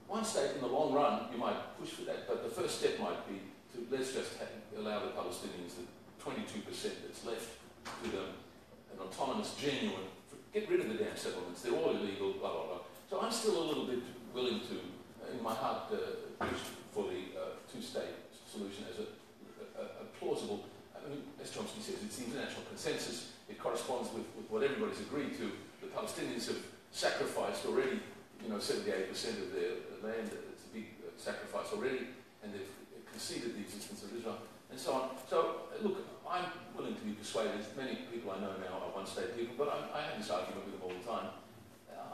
one state in the long run, you might push for that, but the first step might be to, let's just allow the Palestinians the 22% that's left to them, an autonomous, genuine, get rid of the damn settlements, they're all illegal, blah, blah, blah. So I'm still a little bit willing to, in my heart, push for the two-state solution as a plausible, I mean, as Chomsky says, it's the international consensus, it corresponds with what everybody's agreed to. The Palestinians have sacrificed already, 78% of their land, it's a big sacrifice already, and they've conceded the existence of Israel, and so on. So, look, I'm willing to be persuaded. Many people I know now are one-state people, but I have this argument with them all the time.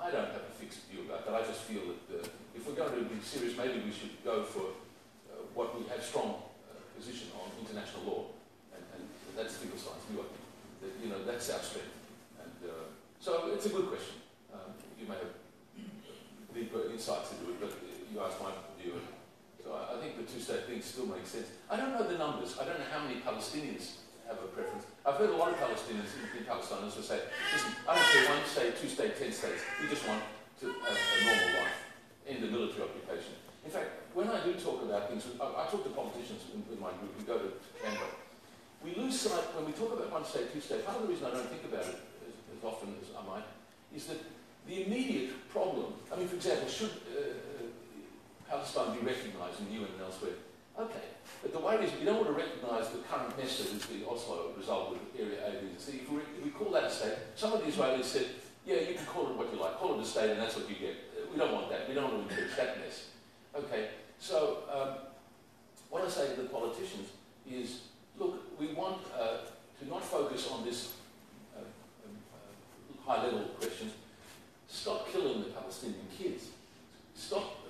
I don't have a fixed view about that. I just feel that if we're going to be serious, maybe we should go for what we have strong position on international law, and that's Finkelstein's view, I think. That, that's our strength. And so it's a good question. You may have deeper insights into it, but you asked my view. So I think the two-state thing still makes sense. I don't know the numbers. I don't know how many Palestinians have a preference. I've heard a lot of Palestinians in Palestine also say, listen, I don't care one state, two state, 10 states. We just want to have a normal life, end the military occupation. In fact, when I do talk about things, I talk to politicians in my group. We go to Canberra. We lose sight, when we talk about one state, two state, part of the reason I don't think about it as often as I might, is that the immediate problem, I mean, for example, should Palestine be recognised in the UN and elsewhere Okay, but the worry is we don't want to recognise the current mess that is the Oslo result with Area A, B, and C. If we call that a state, some of the Israelis said, yeah, you can call it what you like, call it a state, and that's what you get. We don't want that. We don't want to increase that mess. Okay, so what I say to the politicians is, look, we want to not focus on this high-level questions. Stop killing the Palestinian kids. Stop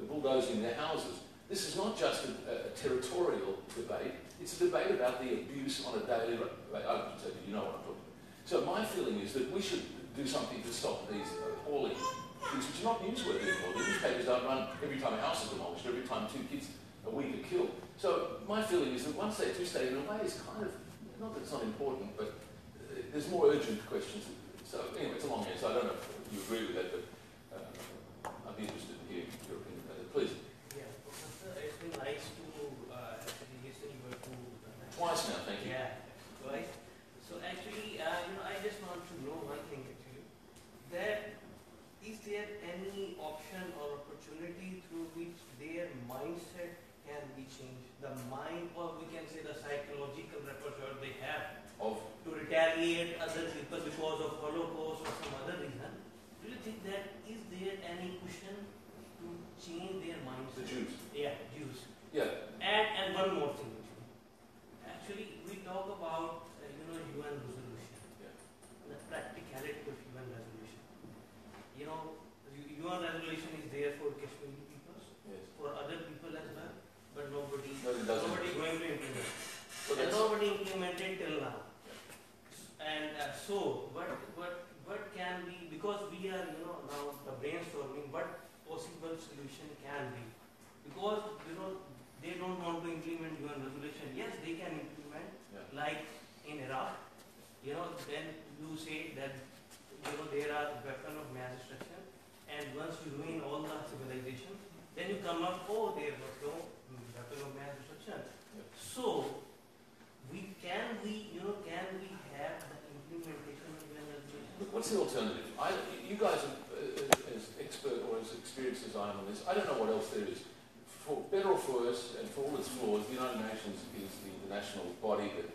bulldozing their houses. This is not just a territorial debate. It's a debate about the abuse on a daily basis. I can tell you, you know what I'm talking about. So my feeling is that we should do something to stop these appalling things which are not newsworthy anymore. The newspapers don't run every time a house is demolished, every time 2 kids a week are killed. So my feeling is that one state, 2 state, in a way, is kind of, not that it's not important, but there's more urgent questions. So anyway, it's a long answer. I don't know if you agree with that, but I'd be interested in hearing your opinion about it. Please. Yeah, Professor, it's been nice to actually listen to you Twice now, thank you. Yeah, twice. So actually, I just want to know one thing actually, that is there any option or opportunity through which their mindset can be changed? The mind, or we can say the psychological repertoire they have to retaliate other people because of Holocaust or some other reason. Do you think that is there any cushion to change their mindset? The Jews. Yeah, Jews. Yeah. And one more thing. Actually, we talk about UN resolution, the practicality of UN resolution. UN resolution is there for Kashmiri peoples, for other people as well, but nobody going to implement. And nobody implemented till now. And so, what can be, because we are now the brainstorming, what possible solution can be, because they don't want to implement UN resolution. Yes, they can implement, like in Iraq. Then you say that there are weapons of mass destruction, and once you ruin all the civilization, then you come up, oh, there was no weapon of mass destruction. So, can we have the implementation of UN resolution? Look, what's the alternative? You guys are as expert or as experienced as I am on this. I don't know what else there is. For better or for worse, and for all its flaws, the United Nations is the international body that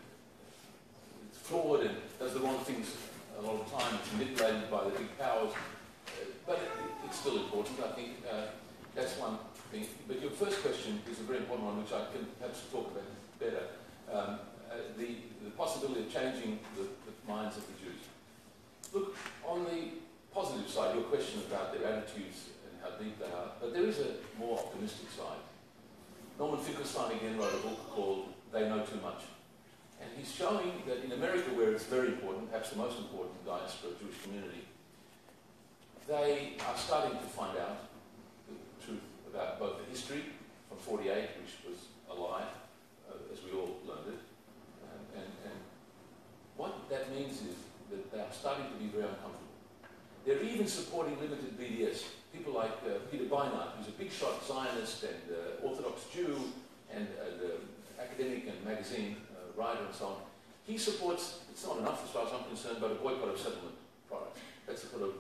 it's flawed and does the wrong things a lot of time. It's manipulated by the big powers, but it's still important. I think that's one thing. But your first question is a very important one, which I can perhaps talk about better. The possibility of changing the minds of the Jews. Look, on the positive side, your question about their attitudes and how deep they are, but there is a more optimistic side. Norman Finkelstein again wrote a book called They Know Too Much. And he's showing that in America, where it's very important, perhaps the most important diaspora Jewish community, they are starting to find out the truth about both the history from 48, which was a lie, as we all learned it, and what that means is that they are starting to be very uncomfortable. They're even supporting limited BDS. People like Peter Beinart, who's a big shot Zionist and Orthodox Jew and academic and magazine writer and so on. He supports, it's not enough as far as I'm concerned, but a boycott of settlement products. That's a sort of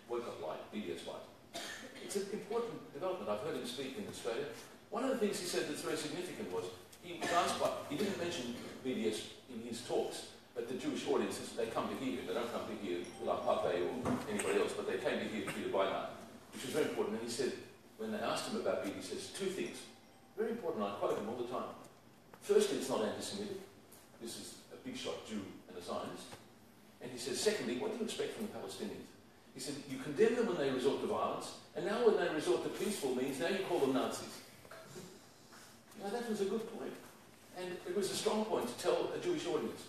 boycott light, BDS light. It's an important development. I've heard him speak in Australia. One of the things he said that's very significant was, he was asked by, he didn't mention BDS in his talks, but the Jewish audiences, they come to hear him. They don't come to hear like Pape or anybody else, but they came to hear Peter Beinart, which was very important. And he said, when they asked him about BDS, he says 2 things. Very important, I quote him all the time. Firstly, it's not anti-Semitic. This is a big shot Jew and a Zionist. And he says, secondly, what do you expect from the Palestinians? He said, you condemn them when they resort to violence, and now when they resort to peaceful means, now you call them Nazis. Now that was a good point. And it was a strong point to tell a Jewish audience.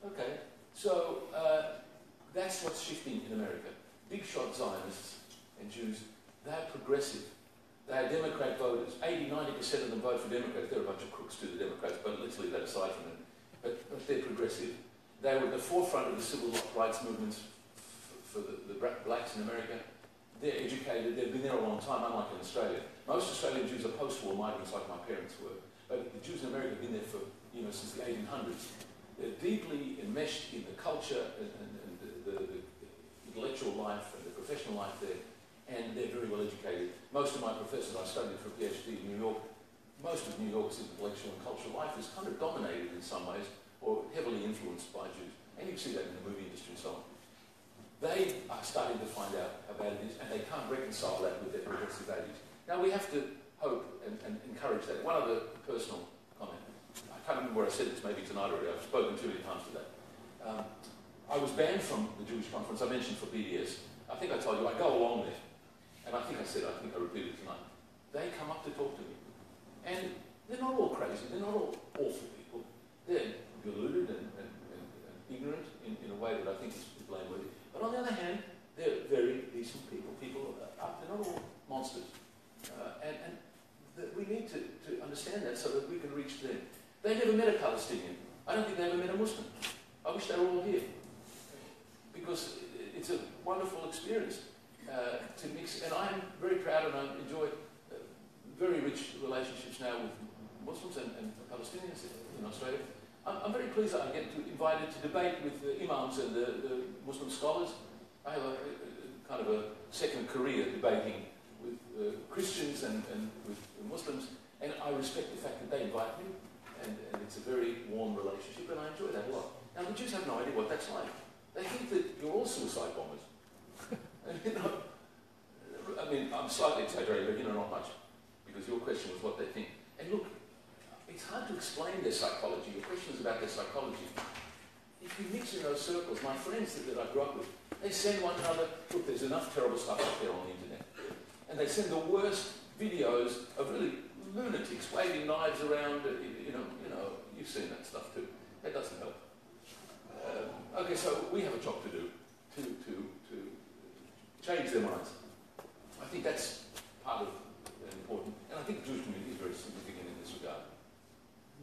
Okay, so that's what's shifting in America. Big shot Zionists and Jews, they're progressive. They're Democrat voters. 80-90% of them vote for Democrats. They're a bunch of crooks too, the Democrats, but let's leave that aside from it. But they're progressive. They were at the forefront of the civil rights movements for the blacks in America. They're educated. They've been there a long time, unlike in Australia. Most Australian Jews are post-war migrants like my parents were. But the Jews in America have been there for, since the 1800s. They're deeply enmeshed in the culture and the intellectual life and the professional life there, and they're very well educated. Most of my professors, I studied for a PhD in New York, most of New York's intellectual and cultural life is kind of dominated in some ways or heavily influenced by Jews. And you see that in the movie industry and so on. They are starting to find out how bad it is, and they can't reconcile that with their progressive values. Now we have to hope and encourage that. One other personal comment. I can't remember where I said this, maybe tonight already. I've spoken too many times today. I was banned from the Jewish conference I mentioned for BDS. I think I told you I go along there. And I think I repeated it tonight. They come up to talk to me. And they're not all crazy, they're not all awful people. They're deluded and ignorant in a way that I think is blameworthy. But on the other hand, they're very decent people. They're not all monsters. And we need to understand that so that we can reach them. They never met a Palestinian. I don't think they ever met a Muslim. I wish they were all here. Because it's a wonderful experience to mix. And I'm very proud and I enjoy very rich relationships now with Muslims and Palestinians in Australia. I'm very pleased that I get invited to debate with the imams and the Muslim scholars. I have a kind of a second career debating with Christians and with Muslims, and I respect the fact that they invite me, and it's a very warm relationship, and I enjoy that a lot. Now, the Jews have no idea what that's like. They think that you're all suicide bombers. And, I mean, I'm slightly exaggerating, but not much, because your question was what they think. And look, it's hard to explain their psychology. Your question is about their psychology. If you mix in those circles, my friends that I grew up with, they send one another, look, there's enough terrible stuff out there on the internet. And they send the worst videos of really lunatics waving knives around, you've seen that stuff too. That doesn't help. Okay, so we have a job to do to change their minds. I think that's part of important, and I think the Jewish community is very significant in this regard.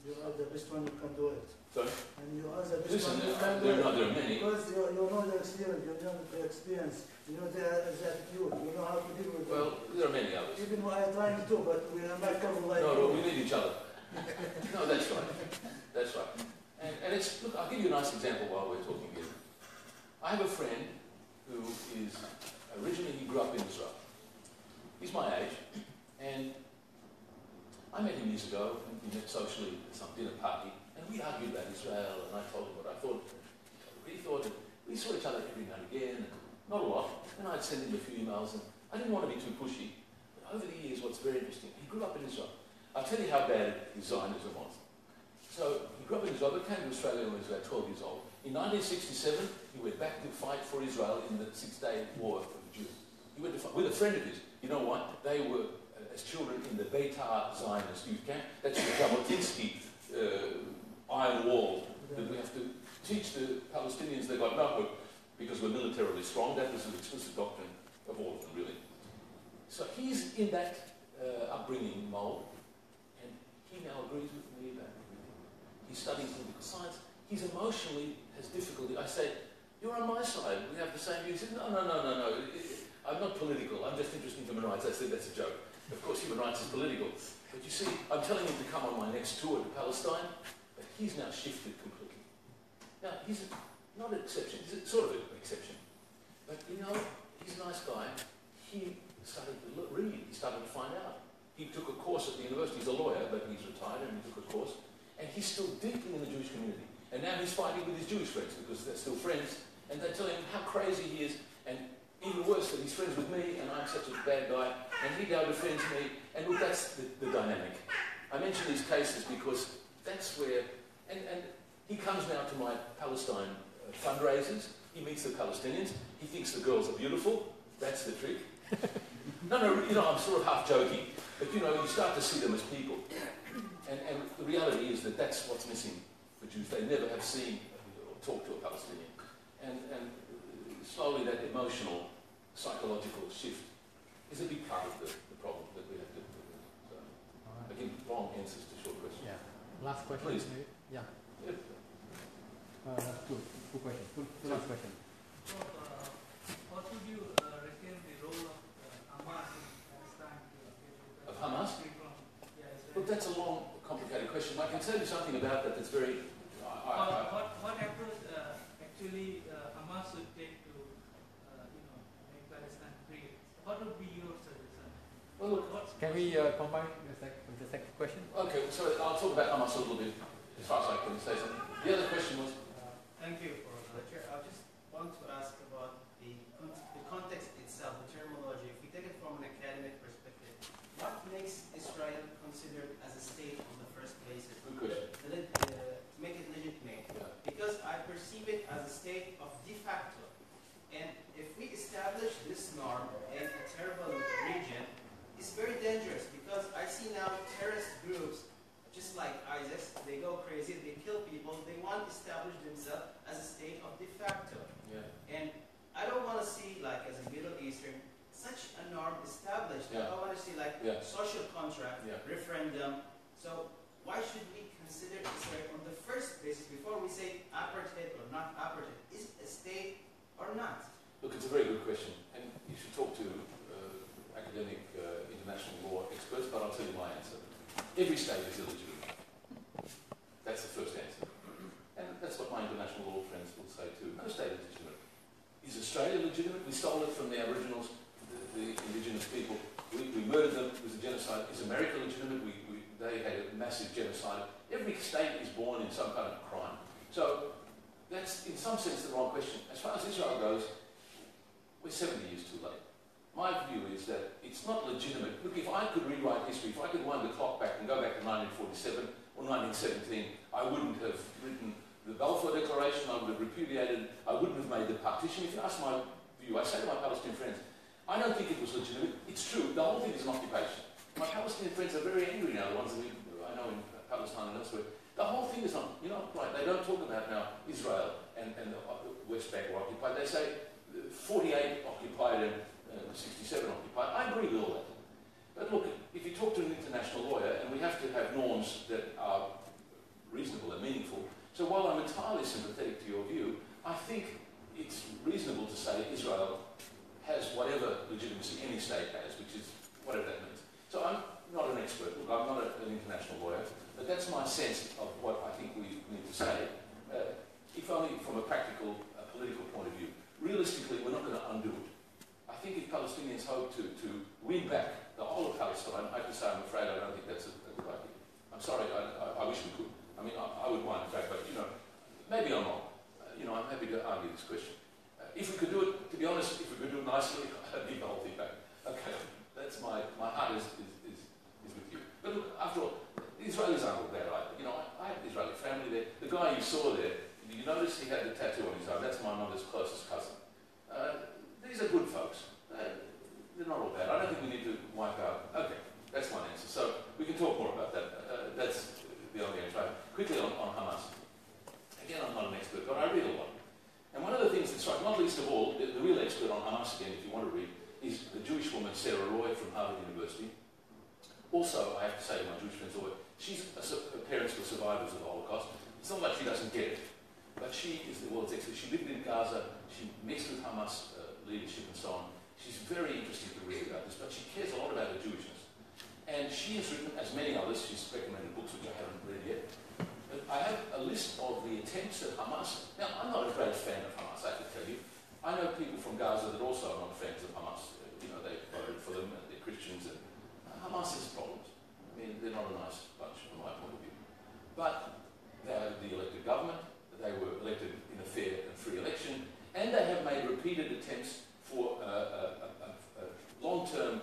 You are the best one who can do it. Sorry? And you are the best one who can do there it. are many. Because you know the experience, you know the attitude, you know how to deal with it. Well, there are many others. Even I am trying to, but we are not covered like No, we need each other. No, that's right. That's right. And it's, look, I'll give you a nice example while we're talking here. I have a friend who is, originally he grew up in Israel. He's my age, and I met him years ago, and we met socially at some dinner party, and we argued about Israel, and I told him what I thought. He thought, and we saw each other every now and again, not a lot, and I'd send him a few emails, and I didn't want to be too pushy. But over the years, what's very interesting, he grew up in Israel. I'll tell you how bad his Zionism was. So he grew up in Israel, but came to Australia when he was about 12 years old. In 1967, he went back to fight for Israel in the Six-Day War for the Jews. He went to fight with a friend of his. You know what? They were, as children, in the Beitar Zionist youth camp. That's the Jabotinsky iron wall that we have to teach the Palestinians they got no hope because we're militarily strong. That was an explicit doctrine of all of them, really. So he's in that upbringing mold, and he now agrees with me about everything. He's studying political science. He's emotionally has difficulty. I say, you're on my side. We have the same views. He says, no. I'm not political. I'm just interested in human rights. I said, that's a joke. Of course, human rights is political. But you see, I'm telling him to come on my next tour to Palestine, but he's now shifted completely. Now, he's not an exception. He's sort of an exception. But, he's a nice guy. He started to read. He started to find out. He took a course at the university. He's a lawyer, but he's retired, and he took a course. And he's still deeply in the Jewish community. And now he's fighting with his Jewish friends because they're still friends. And they're telling him how crazy he is. And even worse, that he's friends with me, and I'm such a bad guy. And he now defends me. And look, that's the dynamic. I mention these cases because that's where... And he comes now to my Palestine fundraisers. He meets the Palestinians. He thinks the girls are beautiful. That's the trick. No, I'm sort of half joking. But, you start to see them as people. And the reality is that that's what's missing for Jews. They never have seen or talked to a Palestinian. And slowly that emotional, psychological shift is a big part of the problem that we have to deal with. So, I give long answers to short questions. Yeah. Last question. Please. Maybe? Yeah. Two questions. Two last questions. So, what would you reckon the role of Hamas in Palestine? Of Hamas? Look, that's a long, complicated question. I can tell you something about that that's very... What approach actually Hamas would take to make Palestine free? What would be your suggestion? Well, look, can we combine with the second question? Okay, so I'll talk about Hamas a little bit, as far as I can say something. The other question was? Thank you for the lecture. I just want to ask about the context itself, the terminology. If we take it from an academic perspective, what makes Israel considered as a state on the first basis? Good question. To make it legitimate. Yeah. Because I perceive it as a state of de facto. And if we establish this norm in a terrible region, it's very dangerous because I see now terrorist groups, just like ISIS, they go crazy, they kill people, they want to establish themselves as a state of de facto. Yeah. And I don't want to see, like, as a Middle Eastern, such a norm established. Yeah. I want to see, like, social contract, referendum. So why should we consider Israel on the first basis before we say apartheid or not apartheid? Is it a state or not? Look, it's a very good question, and you should talk to academic international law experts, but I'll tell you my answer. Every state is illegitimate. That's the first answer. And that's what my international law friends will say too. No state is legitimate. Is Australia legitimate? We stole it from the Aboriginals, the indigenous people. We murdered them. It was a genocide. Is America legitimate? They had a massive genocide. Every state is born in some kind of crime. So that's, in some sense, the wrong question. As far as Israel goes, we're 70 years too late. My view is that it's not legitimate. Look, if I could rewrite history, if I could wind the clock back and go back to 1947 or 1917, I wouldn't have written the Balfour Declaration, I would have repudiated, I wouldn't have made the partition. If you ask my view, I say to my Palestinian friends, I don't think it was legitimate. It's true, the whole thing is an occupation. My Palestinian friends are very angry now, the ones that I know in Palestine and elsewhere. The whole thing is not, right, they don't talk about now Israel and the West Bank were occupied. They say 48 occupied and 67 occupied. I agree with all that. But look, if you talk to an international lawyer, and we have to have norms that are reasonable and meaningful, so while I'm entirely sympathetic to your view, I think it's reasonable to say Israel has whatever legitimacy any state has, which is whatever that means. So I'm not an expert. Look, I'm not an international lawyer, but that's my sense of what I think we need to say, if only from a practical, political point of view. Realistically, we're not going to undo it. I think if Palestinians hope to win back the whole of Palestine, I have to say I'm afraid I don't think that's a good idea. I'm sorry, I wish we could. I mean, I would wind it back, but, maybe I'm wrong. I'm happy to argue this question. If we could do it, to be honest, if we could do it nicely, I'd leave the whole thing back. Okay, that's my heart is with you. But look, after all, the Israelis aren't all bad either. I have an Israeli family there. The guy you saw there, you notice he had the tattoo on his arm. That's my mother's closest cousin. These are good folks. They're not all bad. I don't think we need to wipe out. Okay, that's my answer. So we can talk more about that. That's the only answer. Quickly on Hamas. Again, I'm not an expert, but I read a lot. And one of the things that's right, not least of all, the real expert on Hamas, again, if you want to read, is the Jewish woman Sarah Roy from Harvard University. Also, I have to say to my Jewish friends, her parents were survivors of the Holocaust. It's not like she doesn't get it. But she is the world's expert. She lived in Gaza. She mixed with Hamas leadership and so on. She's very interesting to read about this, but she cares a lot about her Jewishness. And she has written, as many others, she's recommended books which I haven't read yet. But I have a list of the attempts at Hamas. Now, I'm not a great fan of Hamas, I can tell you. I know people from Gaza that also are not fans of Hamas. They voted for them, and they're Christians, and Hamas has problems. I mean, they're not a nice bunch from my point of view. But they are the elected government. They were elected in a fair and free election, and they have made repeated attempts for a long-term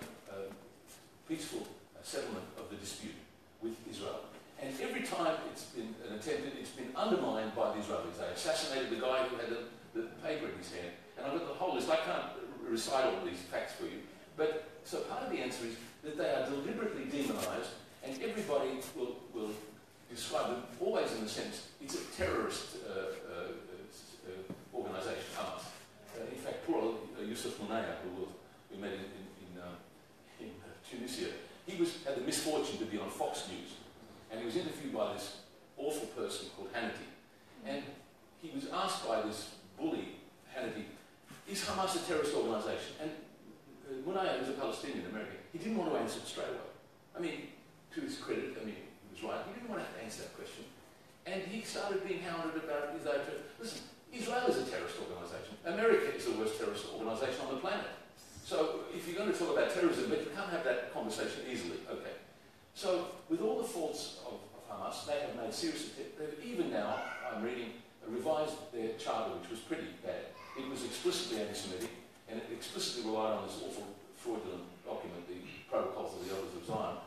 peaceful settlement of the dispute with Israel. And every time it's been attempted, it's been undermined by the Israelis. They assassinated the guy who had the paper in his hand. And I've got the whole list. I can't recite all these facts for you. But so part of the answer is that they are deliberately demonized, and everybody will describe them always in the sense it's a terrorist organization, Hamas. In fact, poor old Yusuf Munaya, who we met in Tunisia, he had the misfortune to be on Fox News, and he was interviewed by this awful person called Hannity. And he was asked by this bully, Hannity, is Hamas a terrorist organization? And Munaya, who's a Palestinian American, he didn't want to answer it straight away. I mean, to his credit, he was right. He didn't want to have to answer that question. And he started being hounded about his own terror. Listen, Israel is a terrorist organization. America is the worst terrorist organization on the planet. So if you're going to talk about terrorism, but you can't have that conversation easily. Okay. So, with all the faults of Hamas, they have made serious attempts. They've even now, I'm reading, revised their charter, which was pretty bad. It was explicitly anti-Semitic, and it explicitly relied on this awful fraudulent document, the Protocols of the Elders of Zion.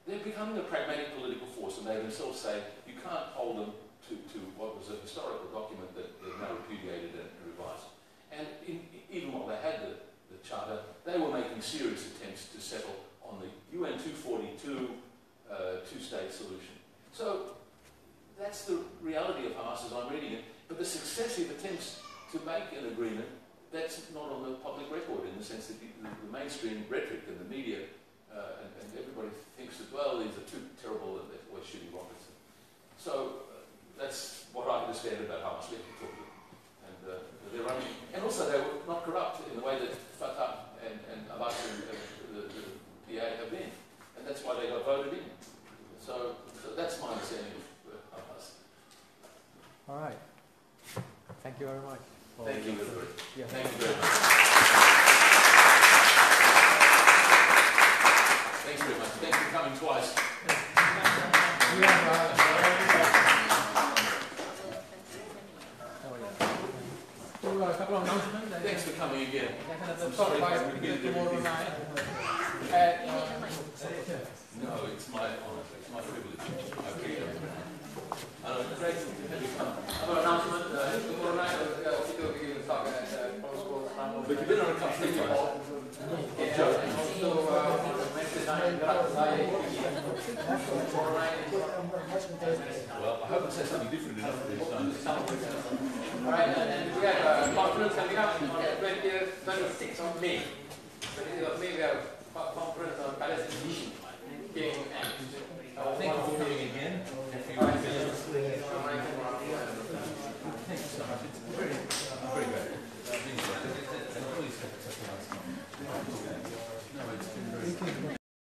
They're becoming a pragmatic political force, and they themselves say you can't hold them to what was a historical document that they've now repudiated and revised. And even while they had the charter, they were making serious attempts to settle on the UN 242 two-state solution. So that's the reality of Hamas as I'm reading it. But the successive attempts to make an agreement, that's not on the public record, in the sense that the mainstream rhetoric and the media and everybody thinks that, well, these are too terrible and we're shooting rockets. So that's what I understand about Hamas. Let me talk to them. And they're running, and also they were not corrupt in the way that Fatah and Abbas and the PA have been. And that's why they got voted in. So that's my understanding of Hamas. All right. Thank you very much. Thank you, everybody. Yeah. Thank you very much. Thanks very much. Thanks for coming twice. A couple of announcements. Thanks for coming again. I'm sorry tomorrow night. No, it's my honor. It's my privilege. I appreciate it. Great to have you come. Another announcement. Tomorrow night, we will talk at but you've been on a couple of times. Well, I hope it says something different enough this time. Alright, and we have a conference coming up on the 26th of May. 26th of May, we have a conference on Palestinian issues.